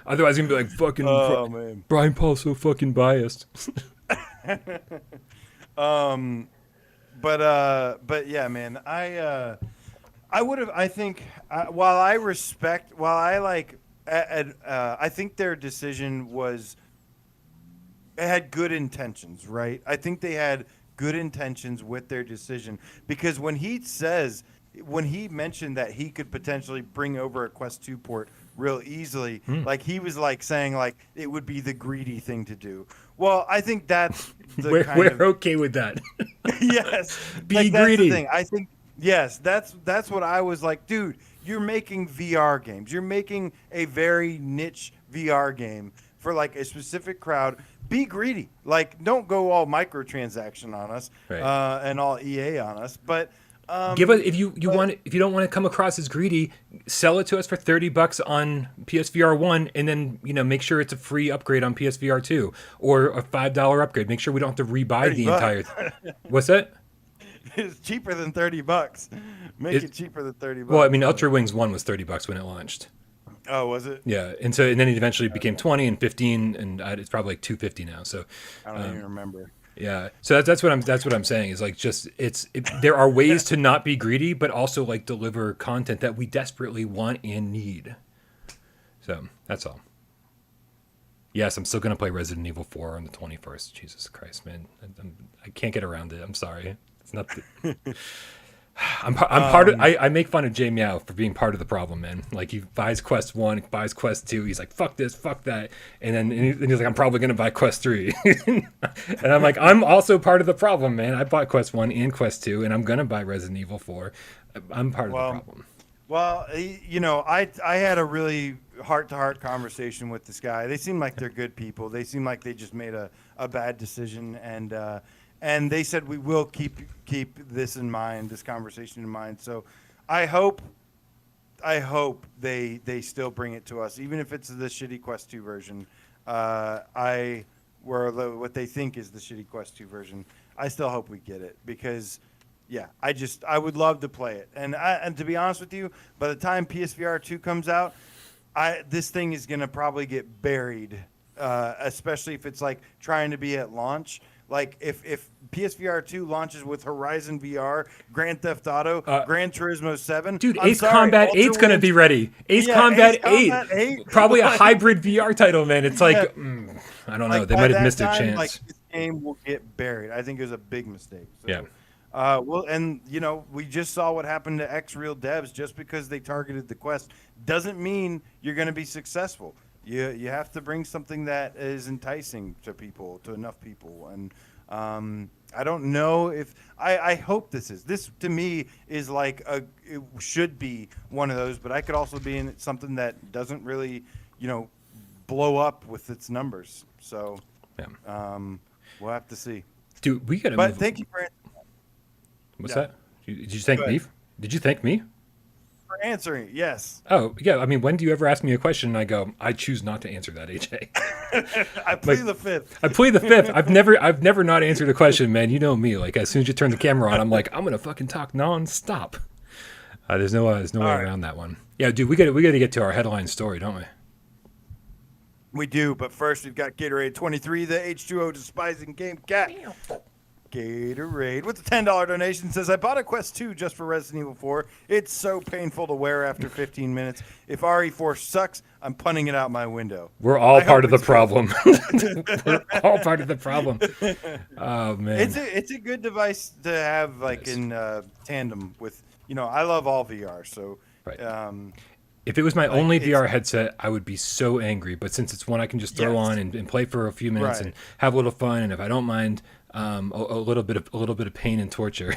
Otherwise, I'm gonna be like, fucking Brian Paul's so fucking biased. But yeah, man, I would have. I think while I like. I think their decision had good intentions, right? I think they had good intentions with their decision because when he mentioned that he could potentially bring over a Quest 2 port real easily, like he was like saying like it would be the greedy thing to do. Well, I think that's we're okay with that. Yes, be like, greedy. That's the thing. I think yes, that's what I was like, dude. You're making VR games. You're making a very niche VR game for like a specific crowd. Be greedy. Like, don't go all microtransaction on us, right. And all EA on us. But give us if you don't want to come across as greedy, sell it to us for $30 on PSVR 1, and then make sure it's a free upgrade on PSVR 2 or a $5 upgrade. Make sure we don't have to rebuy the entire. What's that? It's cheaper than $30. Make it cheaper than $30. Well, I mean, Ultrawings 1 was $30 when it launched. Oh, was it? Yeah, and then it eventually became 20 and 15, and it's probably like $250 now. So I don't even remember. Yeah, so that's what I'm saying is like just there are ways to not be greedy, but also like deliver content that we desperately want and need. So that's all. Yes, I'm still gonna play Resident Evil 4 on the 21st. Jesus Christ, man, I can't get around it. I'm sorry. It's not. I'm part of. I make fun of Jay Meow for being part of the problem, man. Like he buys Quest 1, buys Quest 2. He's like, fuck this, fuck that, and he's like, I'm probably gonna buy Quest 3. And I'm like, I'm also part of the problem, man. I bought Quest 1 and Quest 2, and I'm gonna buy Resident Evil 4. I'm part of the problem. Well, I had a really heart-to-heart conversation with this guy. They seem like they're good people. They seem like they just made a bad decision, and they said we will keep this in mind, this conversation in mind. So, I hope they still bring it to us, even if it's the shitty Quest 2 version. What they think is the shitty Quest 2 version. I still hope we get it because. Yeah, I would love to play it, and to be honest with you, by the time PSVR 2 comes out, this thing is gonna probably get buried, especially if it's like trying to be at launch. Like if PSVR 2 launches with Horizon VR, Grand Theft Auto, Gran Turismo 7, dude, Ace Combat 8's gonna be ready. Ace Combat 8, probably a hybrid VR title, man. It's like I don't know, they might have missed a chance. Like this game will get buried. I think it was a big mistake. So. Yeah. Well, and we just saw what happened to X-Real devs. Just because they targeted the Quest doesn't mean you're going to be successful. You have to bring something that is enticing to enough people. And I don't know if I hope this to me is like it should be one of those, but I could also be in something that doesn't really blow up with its numbers. So we'll have to see. Dude, we got to. But thank you for. What's that? Did you thank me? Did you thank me? For answering, yes. Oh, yeah. I mean, when do you ever ask me a question and I go, I choose not to answer that, AJ? I plead the fifth. I plead the fifth. I've never not answered a question, man. You know me. Like, as soon as you turn the camera on, I'm like, I'm going to fucking talk nonstop. There's no way around that one. Yeah, dude, we got to get to our headline story, don't we? We do, but first we've got Gatorade 23, the H2O despising Gamecat. Gatorade with a $10 donation says, I bought a Quest 2 just for Resident Evil 4. It's so painful to wear after 15 minutes. If RE4 sucks, I'm punting it out my window. We're all part of the problem. We're all part of the problem. Oh, man. It's a good device to have in tandem with, I love all VR. So, right. If it was my only VR headset, I would be so angry. But since it's one I can just throw on and play for a few minutes and have a little fun, and if I don't mind a little bit of pain and torture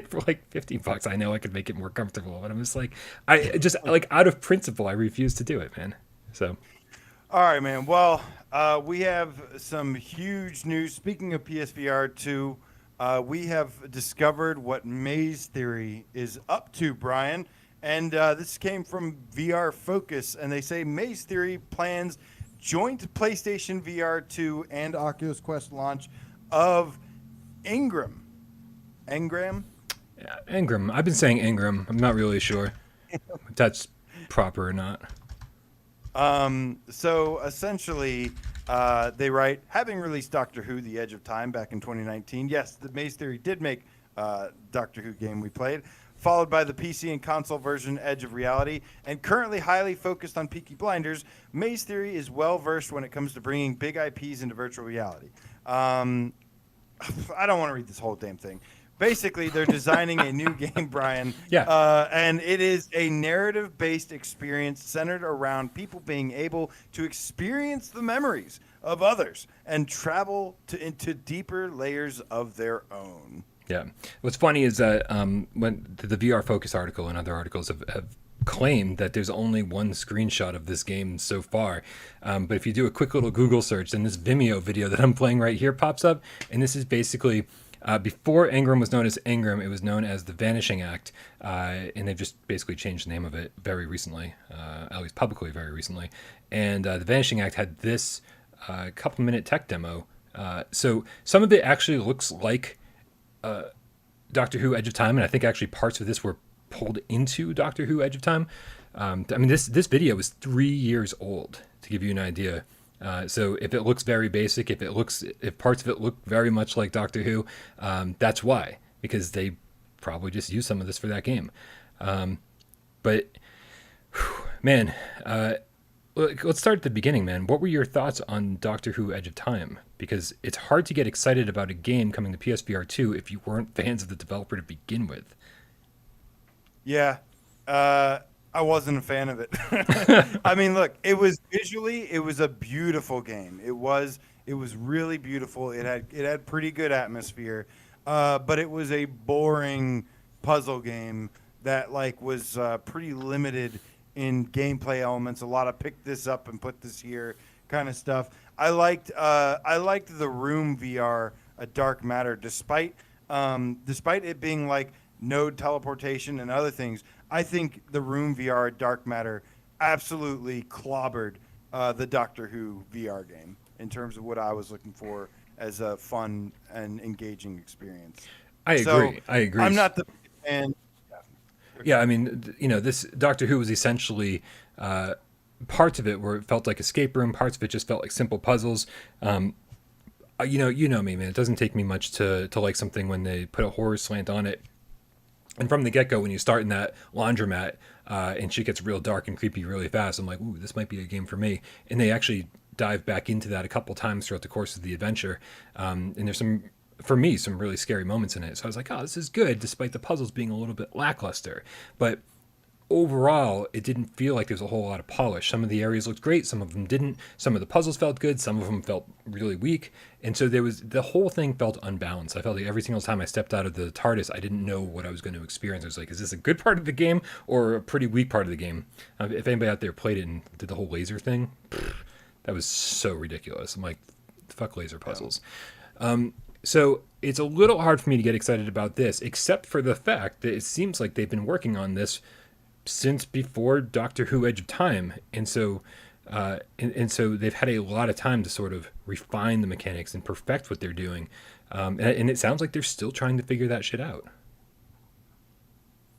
for like $50, I know I could make it more comfortable. But I'm just like, out of principle, I refuse to do it, man. So, all right, man. Well, we have some huge news. Speaking of PSVR 2, we have discovered what Maze Theory is up to, Brian. And this came from VR Focus, and they say Maze Theory plans joint PlayStation VR 2 and Oculus Quest launch of Engram. Engram? Yeah, Engram. I've been saying Engram. I'm not really sure if that's proper or not. So essentially, they write, having released Doctor Who: The Edge of Time back in 2019, yes, the Maze Theory did make Doctor Who game we played, followed by the PC and console version Edge of Reality, and currently highly focused on Peaky Blinders, Maze Theory is well-versed when it comes to bringing big IPs into virtual reality. I don't want to read this whole damn thing. Basically, they're designing a new game, Brian. Yeah. And it is a narrative-based experience centered around people being able to experience the memories of others and travel into deeper layers of their own. Yeah. What's funny is that when the VR Focus article and other articles have claimed that there's only one screenshot of this game so far. But if you do a quick little Google search, then this Vimeo video that I'm playing right here pops up. And this is basically, before Engram was known as Engram, it was known as the Vanishing Act. And they've just basically changed the name of it very recently, at least publicly very recently. And the Vanishing Act had this couple-minute tech demo. So some of it actually looks like Doctor Who Edge of Time, and I think actually parts of this were pulled into Doctor Who Edge of Time. I mean, this video is 3 years old, to give you an idea. So if it looks very basic, if parts of it look very much like Doctor Who, that's why, because they probably just used some of this for that game. But man, let's start at the beginning, man. What were your thoughts on Doctor Who Edge of Time? Because it's hard to get excited about a game coming to PSVR 2 if you weren't fans of the developer to begin with. Yeah, I wasn't a fan of it. I mean, look, it was a beautiful game. It was really beautiful. It had pretty good atmosphere, but it was a boring puzzle game that like was pretty limited in gameplay elements. A lot of pick this up and put this here kind of stuff. I liked the Room VR, a Dark Matter, despite it being like node teleportation and other things. I think the Room VR, Dark Matter, absolutely clobbered the Doctor Who VR game in terms of what I was looking for as a fun and engaging experience. I agree. I'm not the fan. Yeah, I mean, this Doctor Who was essentially parts of it where it felt like escape room, parts of it just felt like simple puzzles. You know me, man. It doesn't take me much to like something when they put a horror slant on it. And from the get-go, when you start in that laundromat and shit gets real dark and creepy really fast, I'm like, ooh, this might be a game for me. And they actually dive back into that a couple times throughout the course of the adventure. And there's some really scary moments in it. So I was like, oh, this is good, despite the puzzles being a little bit lackluster. But overall, it didn't feel like there's a whole lot of polish. Some of the areas looked great, some of them didn't. Some of the puzzles felt good, some of them felt really weak. And so the whole thing felt unbalanced. I felt like every single time I stepped out of the TARDIS, I didn't know what I was going to experience. I was like, is this a good part of the game or a pretty weak part of the game? If anybody out there played it and did the whole laser thing, that was so ridiculous. I'm like, fuck laser puzzles. So it's a little hard for me to get excited about this, except for the fact that it seems like they've been working on this since before Doctor Who Edge of Time. And so so they've had a lot of time to sort of refine the mechanics and perfect what they're doing. And it sounds like they're still trying to figure that shit out.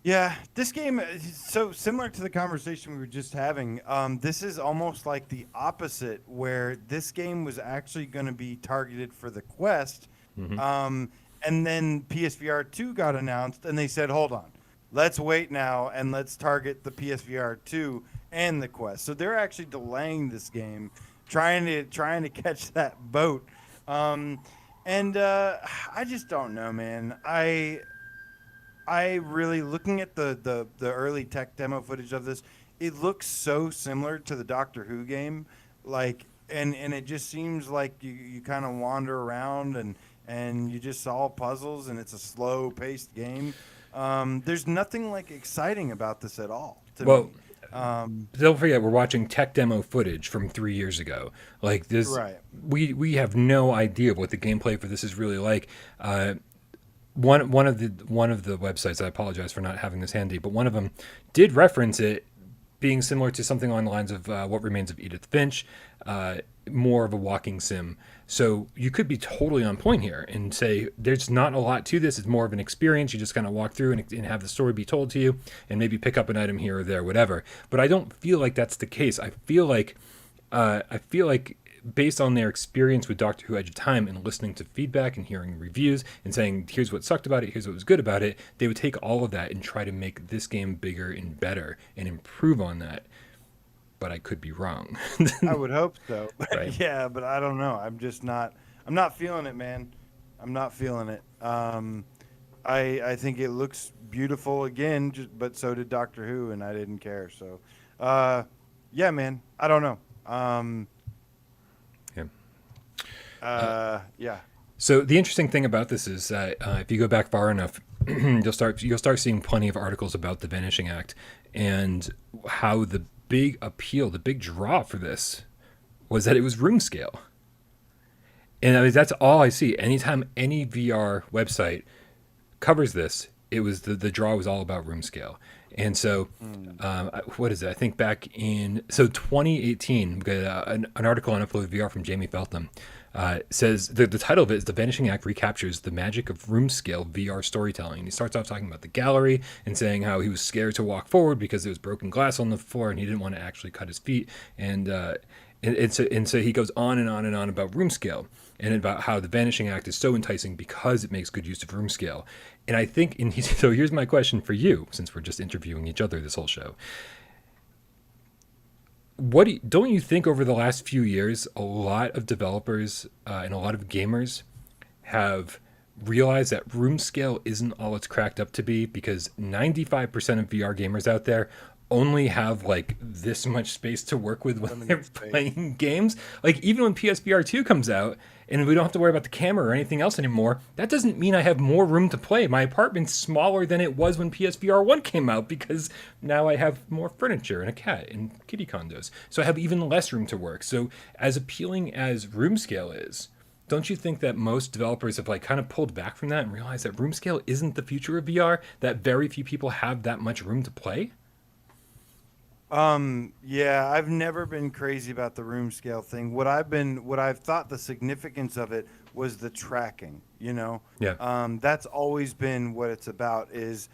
Yeah, this game is so similar to the conversation we were just having. This is almost like the opposite, where this game was actually going to be targeted for the Quest. Mm-hmm. And then PSVR2 got announced, and they said, hold on, let's wait now, and let's target the PSVR2 and the Quest. So they're actually delaying this game, trying to catch that boat. I just don't know, man. I really, looking at the early tech demo footage of this, it looks so similar to the Doctor Who game, like, and it just seems like you kind of wander around and you just solve puzzles, and it's a slow paced game. There's nothing like exciting about this at all to me. Don't forget, we're watching tech demo footage from 3 years ago. Like this, right. We have no idea what the gameplay for this is really like. One of the websites, I apologize for not having this handy, but one of them did reference it being similar to something on the lines of What Remains of Edith Finch, more of a walking sim. So you could be totally on point here and say there's not a lot to this. It's more of an experience. You just kind of walk through and have the story be told to you and maybe pick up an item here or there, whatever. But I don't feel like that's the case. I feel like based on their experience with Doctor Who Edge of Time and listening to feedback and hearing reviews and saying, here's what sucked about it, here's what was good about it, they would take all of that and try to make this game bigger and better and improve on that. But I could be wrong. I would hope so. Right. Yeah, but I don't know. I'm not feeling it, man. I'm not feeling it. I think it looks beautiful again, but so did Doctor Who, and I didn't care. So, yeah, man. I don't know. Yeah. So the interesting thing about this is that if you go back far enough, you'll start seeing plenty of articles about the Vanishing Act and how the big appeal, the big draw for this was that it was room scale. And I mean, that's all I see. Anytime any VR website covers this, it was the draw was all about room scale. And so, what is it? I think back in 2018, we got an article on Upload VR from Jamie Feltham. Says the title of it is The Vanishing Act Recaptures the Magic of Room Scale VR Storytelling. And he starts off talking about the gallery and saying how he was scared to walk forward because there was broken glass on the floor and he didn't want to actually cut his feet. And so he goes on and on and on about room scale and about how the Vanishing Act is so enticing because it makes good use of room scale. And I think, so here's my question for you, since we're just interviewing each other this whole show. Don't you think over the last few years, a lot of developers and a lot of gamers have realized that room scale isn't all it's cracked up to be? Because 95% of VR gamers out there only have like this much space to work with when they're Limited space. playing games. Like even when PSVR2 comes out and we don't have to worry about the camera or anything else anymore, that doesn't mean I have more room to play. My apartment's smaller than it was when PSVR1 came out because now I have more furniture and a cat and kitty condos. So I have even less room to work. So as appealing as room scale is, don't you think that most developers have like kind of pulled back from that and realized that room scale isn't the future of VR, that very few people have that much room to play? Yeah, I've never been crazy about the room scale thing. What I've thought the significance of it was the tracking, you know? Yeah. That's always been what it's about is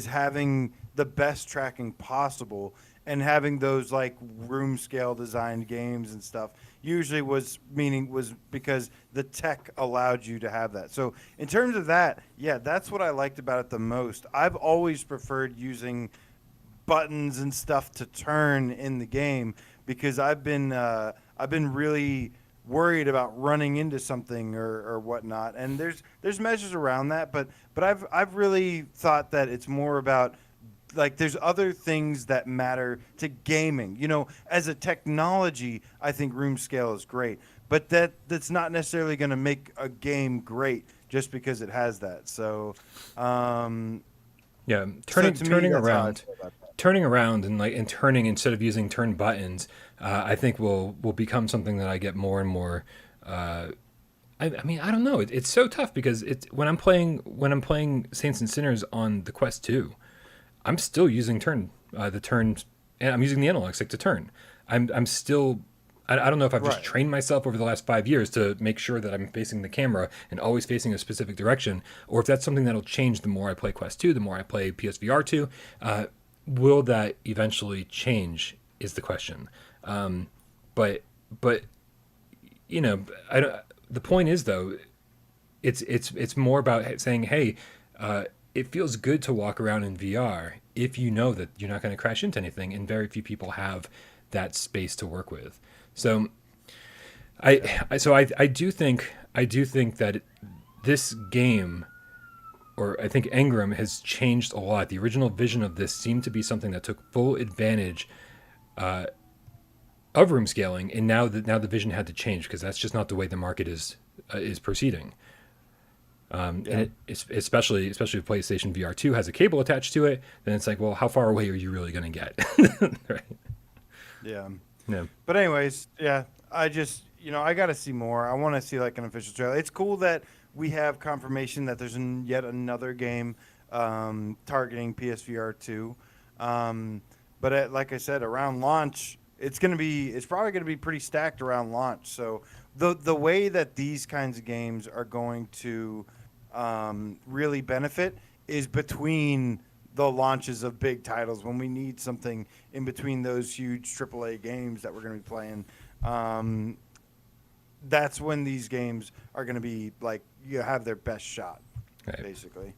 having the best tracking possible, and having those like room scale designed games and stuff usually was because the tech allowed you to have that. So in terms of that, yeah, that's what I liked about it the most. I've always preferred using buttons and stuff to turn in the game because I've been really worried about running into something or whatnot. And there's measures around that, but I've really thought that it's more about like there's other things that matter to gaming. You know, as a technology, I think room scale is great, but that's not necessarily going to make a game great just because it has that. So Yeah, to me, turning that's how I around, feel about that. turning around, and turning instead of using turn buttons, I think will become something that I get more and more. I mean, I don't know. It's so tough because it's when I'm playing Saints and Sinners on the Quest 2, I'm still using the turns, and I'm using the analog stick to turn. I'm still. I don't know if I've just Right. trained myself over the last 5 years to make sure that I'm facing the camera and always facing a specific direction, or if that's something that'll change the more I play Quest 2, the more I play PSVR 2. Will that eventually change is the question. But you know, the point is though, it's more about saying, hey, it feels good to walk around in VR if you know that you're not going to crash into anything, and very few people have that space to work with. So I do think that this game, or I think Engram, has changed a lot. The original vision of this seemed to be something that took full advantage of room scaling, and now the vision had to change because that's just not the way the market is proceeding. And especially if PlayStation VR2 has a cable attached to it, then it's like, well, how far away are you really going to get? Right? Yeah. No. But anyways, yeah, I just, I got to see more. I want to see like an official trailer. It's cool that we have confirmation that there's yet another game targeting PSVR 2. But like I said, around launch, it's probably going to be pretty stacked around launch. So the way that these kinds of games are going to really benefit is between the launches of big titles, when we need something in between those huge AAA games that we're going to be playing. That's when these games are going to be like, you have their best shot, Right. basically.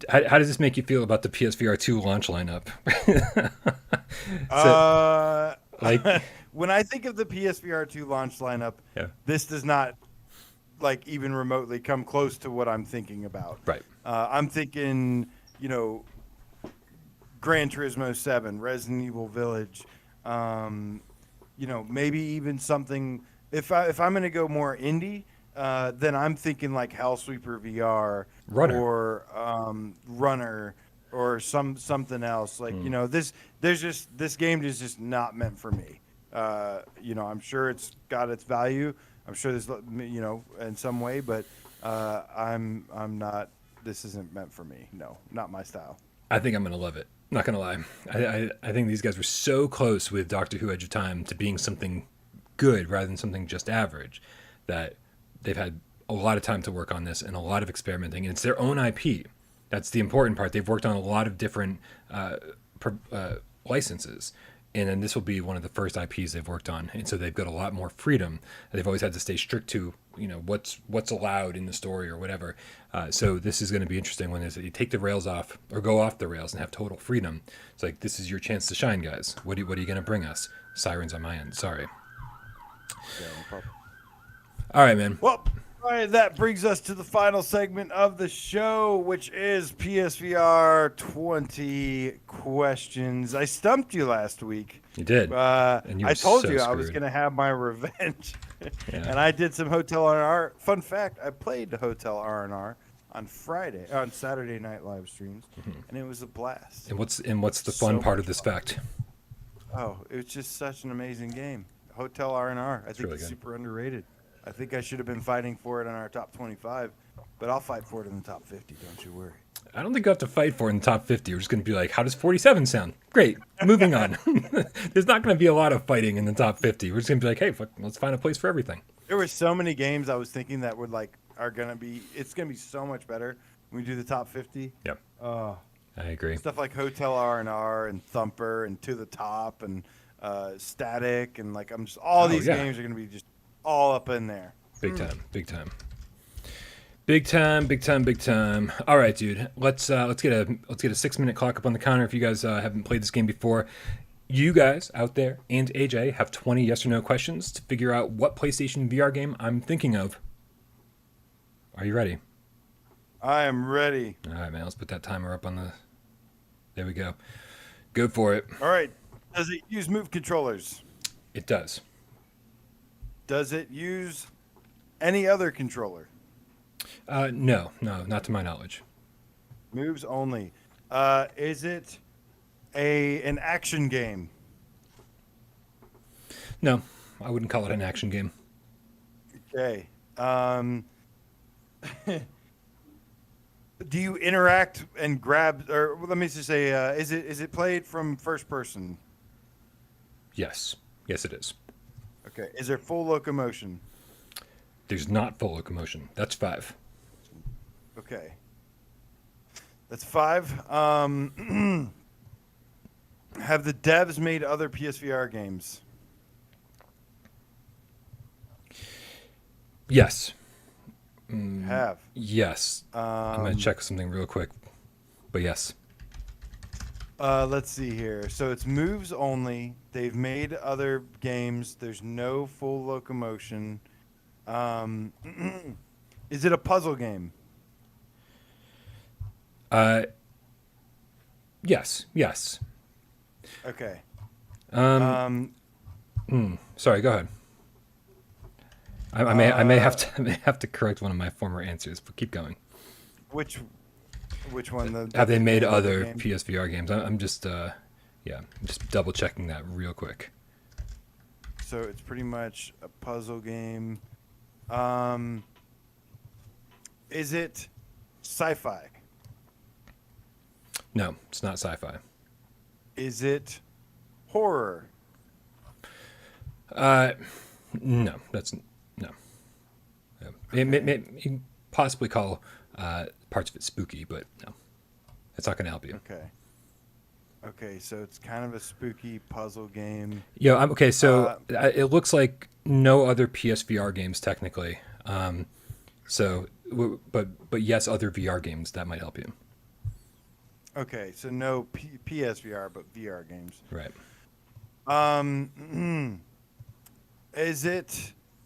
How does this make you feel about the PSVR 2 launch lineup? Like, When I think of the PSVR 2 launch lineup, yeah, this does not like even remotely come close to what I'm thinking about. right. I'm thinking, Gran Turismo 7, Resident Evil Village, maybe even something. If I'm going to go more indie, then I'm thinking like Hellsweeper VR or Runner or something else. Like this game is just not meant for me. I'm sure it's got its value. I'm sure there's in some way, but I'm not. This isn't meant for me. No, not my style. I think I'm going to love it. Not going to lie. I think these guys were so close with Doctor Who Edge of Time to being something good rather than something just average that they've had a lot of time to work on this and a lot of experimenting. And it's their own IP. That's the important part. They've worked on a lot of different licenses. And then this will be one of the first IPs they've worked on. And so they've got a lot more freedom. They've always had to stay strict to, what's allowed in the story or whatever. So this is going to be interesting when you take the rails off or go off the rails and have total freedom. It's like, this is your chance to shine, guys. What are you going to bring us? Sirens on my end. Sorry. Yeah, no problem. All right, man. Well, all right, that brings us to the final segment of the show, which is PSVR 20 questions. I stumped you last week. You did. And you I were told so you I was screwed. going to have my revenge. Yeah. And I did some Hotel R&R. Fun fact, I played Hotel R&R on Saturday night live streams, and it was a blast. And what's the fun So part much of this fun. fact? Oh, it was just such an amazing game. Hotel R&R. I think really it's good. super underrated. I think I should have been fighting for it in our top 25, but I'll fight for it in the top 50. Don't you worry. I don't think you have to fight for it in the top 50. We're just going to be like, how does 47 sound? Great. Moving on. There's not going to be a lot of fighting in the top 50. We're just going to be like, hey, let's find a place for everything. There were so many games I was thinking that it's gonna be so much better when we do the top 50. Yep. Oh, I agree. stuff like Hotel R&R and Thumper and To the Top and Static and all these games are gonna be just all up in there. Big time. Big time. Big time. Big time. Big time. All right, dude. Let's get a 6-minute clock up on the counter. If you guys haven't played this game before, you guys out there and AJ have 20 yes or no questions to figure out what PlayStation VR game I'm thinking of. Are you ready? I am ready. All right, man. Let's put that timer up on the. There we go. Go for it. All right. Does it use Move controllers? It does. Does it use any other controller? No, not to my knowledge. Moves only. Is it an action game? No, I wouldn't call it an action game. Okay. Do you interact and grab, or let me just say, is it played from first person? Yes. Yes, it is. Okay. Is there full locomotion? There's not full locomotion. That's 5. Okay. That's 5. Have the devs made other PSVR games? Yes. Have. Yes. I'm going to check something real quick. But yes. Let's see here. So it's moves only. They've made other games. There's no full locomotion. Is it a puzzle game? Yes. Yes. Okay. Sorry, go ahead. I may have to correct one of my former answers, but keep going. Which one? Have they made other game? PSVR games? I'm just just double checking that real quick. So it's pretty much a puzzle game. Is it sci-fi? No, it's not sci-fi. Is it horror? No, that's no. You can possibly call parts of it spooky, but no, it's not going to help you. Okay, so it's kind of a spooky puzzle game. Yeah, okay. So it looks like no other PSVR games technically. But yes, other VR games that might help you. Okay, so no PSVR, but VR games. Right.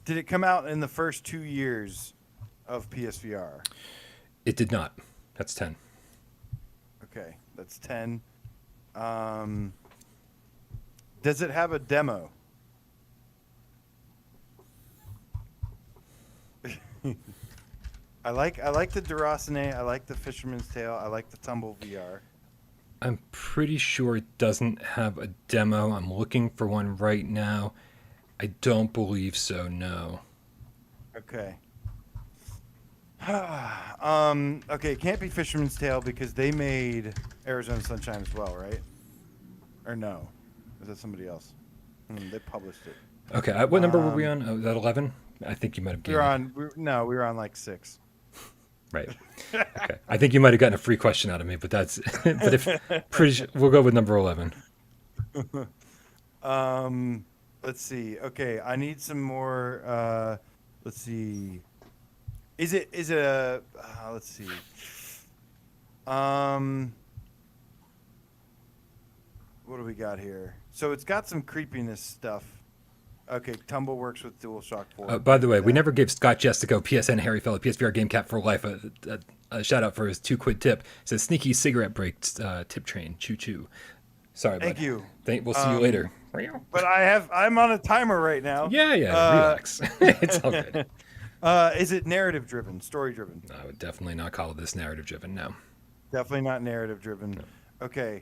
Did it come out in the first 2 years of PSVR? It did not. That's 10. Okay, that's 10. Does it have a demo? I like the Duracine. I like the Fisherman's Tale. I like the Tumble VR. I'm pretty sure it doesn't have a demo. I'm looking for one right now. I don't believe so, no. Okay. Okay, it can't be Fisherman's Tale because they made Arizona Sunshine as well, right? Or no? Is that somebody else? They published it. Okay, what number were we on? Oh, was that 11? I think you might have we were on like 6. Right. Okay. I think you might have gotten a free question out of me, but that's we'll go with number 11. Let's see. Okay, I need some more. Let's see. Is it a? Let's see. What do we got here? So it's got some creepiness stuff. Okay, Tumble works with DualShock 4. By the way, we never gave Scott Jestico, PSN Harry Fellow, PSVR Gamecat for life, a shout out for his 2 quid tip. It says sneaky cigarette break tip train. Choo choo. Sorry, Thank bud. you. We'll see you later. But I'm on a timer right now. Yeah, relax. It's all good. Is it narrative driven, story driven? I would definitely not call this narrative driven. No. Definitely not narrative driven. Okay.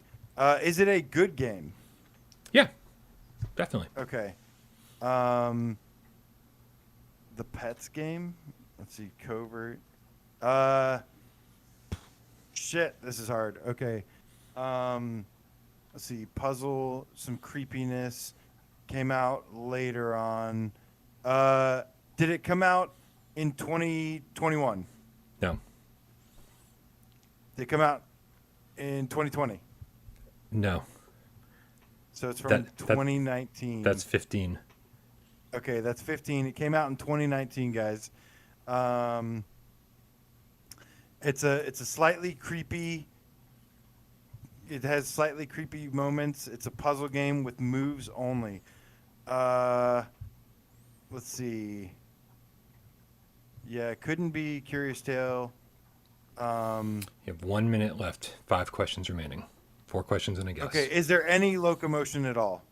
Is it a good game? Yeah, definitely. Okay. The Pets game. Let's see. Covert. Shit. This is hard. Okay. Let's see. Puzzle. Some creepiness. Came out later on. Did it come out in 2021? No. Did it come out in 2020? No. So it's from 2019. That's 15. Okay, that's 15. It came out in 2019, guys. It's a slightly creepy. It has slightly creepy moments. It's a puzzle game with moves only. Let's see. Yeah, it couldn't be Curious Tale. You have 1 minute left. 5 questions remaining. 4 questions and a guess. Okay, is there any locomotion at all?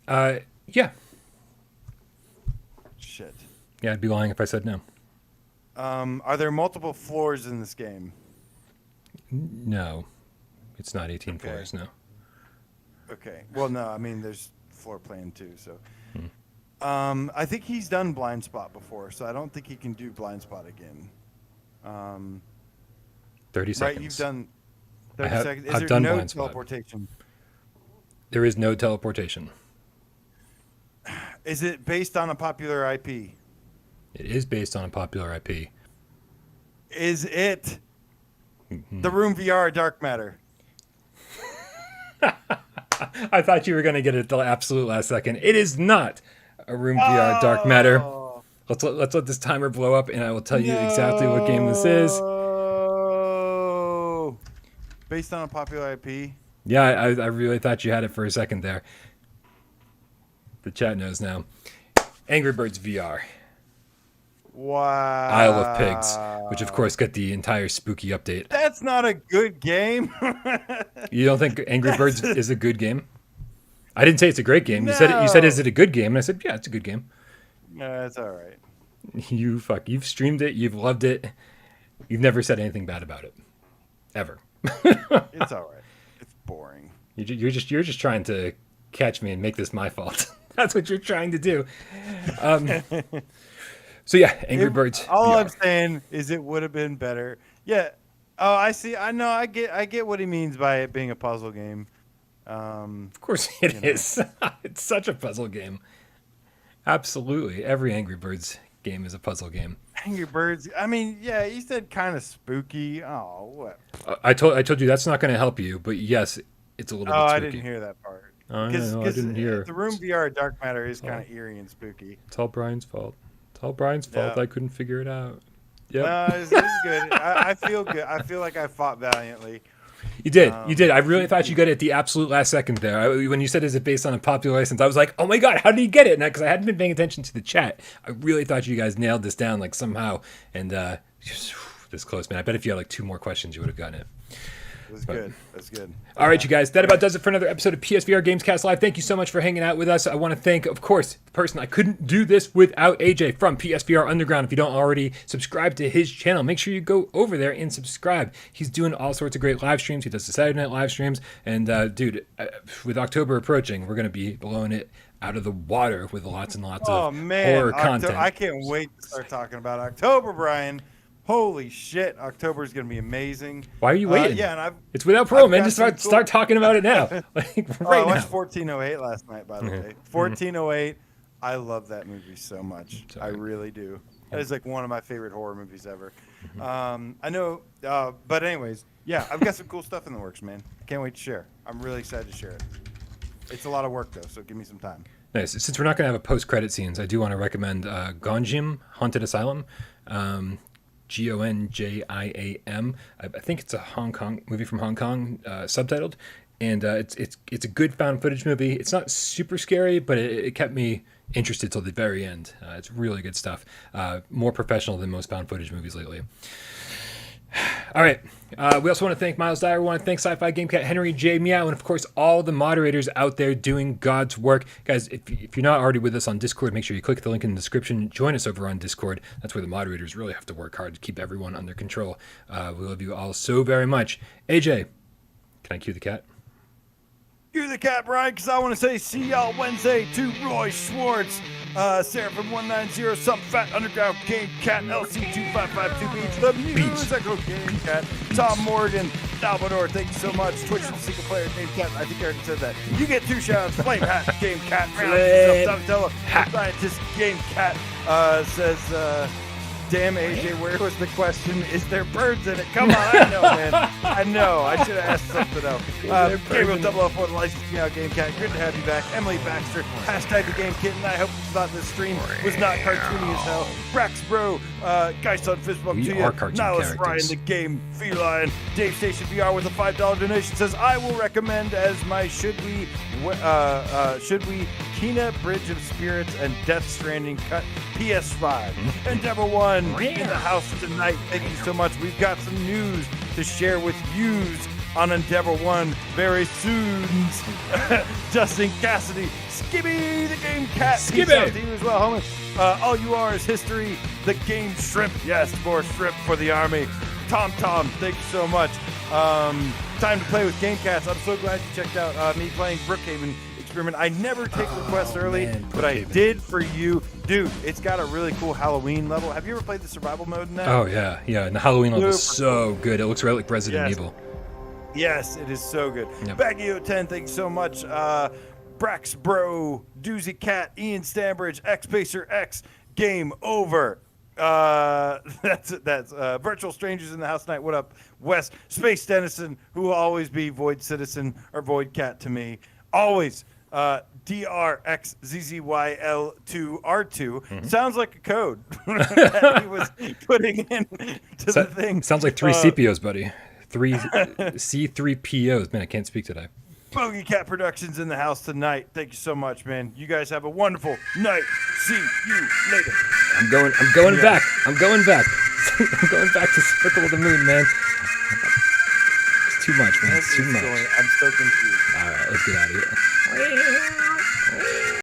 Yeah. Shit. Yeah, I'd be lying if I said no. Are there multiple floors in this game? No. It's not 18 Okay. floors, no. Okay. Well, no, I mean, there's floor plan too, so. I think he's done Blind Spot before, so I don't think he can do Blind Spot again. 30 seconds. Right, you've done 30 seconds. Is I've there done no Blind Spot. teleportation? There is no teleportation. Is it based on a popular IP? It is based on a popular IP. Is it The Room VR Dark Matter? I thought you were going to get it at the absolute last second. It is not a Room VR Dark Matter. Let's let this timer blow up, and I will tell you exactly what game this is. Based on a popular IP? Yeah, I really thought you had it for a second there. The chat knows now. Angry Birds VR. Wow. Isle of Pigs, which of course got the entire spooky update. That's not a good game. You don't think Angry Birds is a good game? I didn't say it's a great game. You said is it a good game? And I said, yeah, it's a good game. No, it's all right. You've streamed it, you've loved it. You've never said anything bad about it. Ever. It's all right. It's boring. You're just trying to catch me and make this my fault. That's what you're trying to do. So yeah, Angry Birds. All VR. I'm saying is it would have been better. Yeah. Oh, I see. I know. I get what he means by it being a puzzle game. Of course it is. It's such a puzzle game. Absolutely. Every Angry Birds game is a puzzle game. Angry Birds. I mean, yeah, you said kind of spooky. Oh, what? I told you that's not going to help you, but yes, it's a little bit spooky. I didn't hear that part. I didn't hear. The Room VR Dark Matter is kind of eerie and spooky. It's all Brian's fault. It's all Brian's fault. I couldn't figure it out. Yep. No, it's good. I feel good. I feel like I fought valiantly. You did. You did. I really thought you got it at the absolute last second there. When you said, is it based on a popular license? I was like, oh my God, how did he get it? Because I hadn't been paying attention to the chat. I really thought you guys nailed this down like somehow. And just this close, man. I bet if you had like 2 more questions, you would have gotten it. That's good. That's good. All right, you guys. That about does it for another episode of PSVR Gamescast Live. Thank you so much for hanging out with us. I want to thank, of course, the person I couldn't do this without, AJ from PSVR Underground. If you don't already subscribe to his channel, make sure you go over there and subscribe. He's doing all sorts of great live streams. He does the Saturday night live streams. And, dude, with October approaching, we're going to be blowing it out of the water with lots and lots of horror content. I can't wait to start talking about October, Brian. Holy shit, October is going to be amazing. Why are you waiting? Yeah, and it's without Parole, man. Just start talking about it now. Like, right I watched now. 1408 last night, by the way. 1408, I love that movie so much. I really do. That is like one of my favorite horror movies ever. I know, but anyways, yeah, I've got some cool stuff in the works, man. I can't wait to share. I'm really excited to share it. It's a lot of work, though, so give me some time. Nice. Since we're not going to have a post-credit scenes, I do want to recommend Gonjim, Haunted Asylum. Gonjiam. I think it's a Hong Kong movie from Hong Kong, subtitled. and it's a good found footage movie. It's not super scary, but it kept me interested till the very end. It's really good stuff. More professional than most found footage movies lately. All right. We also want to thank Miles Dyer. We want to thank Sci-Fi Gamecat, Henry J. Meow, and of course all the moderators out there doing God's work. Guys, if you're not already with us on Discord, make sure you click the link in the description. Join us over on Discord. That's where the moderators really have to work hard to keep everyone under control. We love you all so very much. AJ, can I cue the cat? You're the cat, Brian, because I want to say see y'all Wednesday to Roy Schwartz, Seraphim 190, Some Fat Underground, Gamecat, LC2552 Beats, The Musical Gamecat, Tom Morgan, Salvador, thank you so much. Twitch the single player Gamecat, I think I already said that. You get 2 shout-outs, Flame Hat, Gamecat, Donatello, Scientist, Gamecat, says, damn, AJ, where was the question? Is there birds in it? Come on, I know, man. I know. I should have asked something else. Gabriel 004, the licensed Meow Gamecat. Good to have you back. Emily Baxter, hashtag the Game Kitten. I hope you thought this stream was not cartoony as hell. Brax Bro, Geist on Fistbump to you. Nihilus Ryan, the Game Feline. Dave Station VR with a $5 donation says, I will recommend as my should we Kina Bridge of Spirits and Death Stranding cut PS5. Endeavor 1 in the house tonight. Thank you so much. We've got some news to share with yous on Endeavor 1 very soon. Justin Cassidy, Skibby the Game Cat. Skibby! To you as well, homie. All you are is history. The Game Shrimp. Yes, more shrimp for the army. Tom, thank you so much. Time to play with Gamecast. I'm so glad you checked out me playing Brookhaven Experiment. I never take requests early, but I did for you. Dude, it's got a really cool Halloween level. Have you ever played the survival mode in that? Oh, yeah. And the Halloween level is so good. It looks right like Resident Evil. Yes, it is so good. Yep. Baggy010, thank you so much. Brax Bro, Doozy Cat, Ian Stambridge, X-Pacer X, Game Over. That's Virtual Strangers in the House Tonight. What up, Wes? Space Dennison, who will always be Void Citizen or Void Cat to me. Always. DRXZZYL2R2 sounds like a code that he was putting in to the thing. Sounds like 3 CPOs, buddy. 3 C3POs. Man, I can't speak today. Bogey Cat Productions in the house tonight. Thank you so much, man. You guys have a wonderful night. See you later. I'm going back. I'm going back to Circle of the Moon, man. It's too much, man. It's too much. I'm so confused. All right, let's get out of here.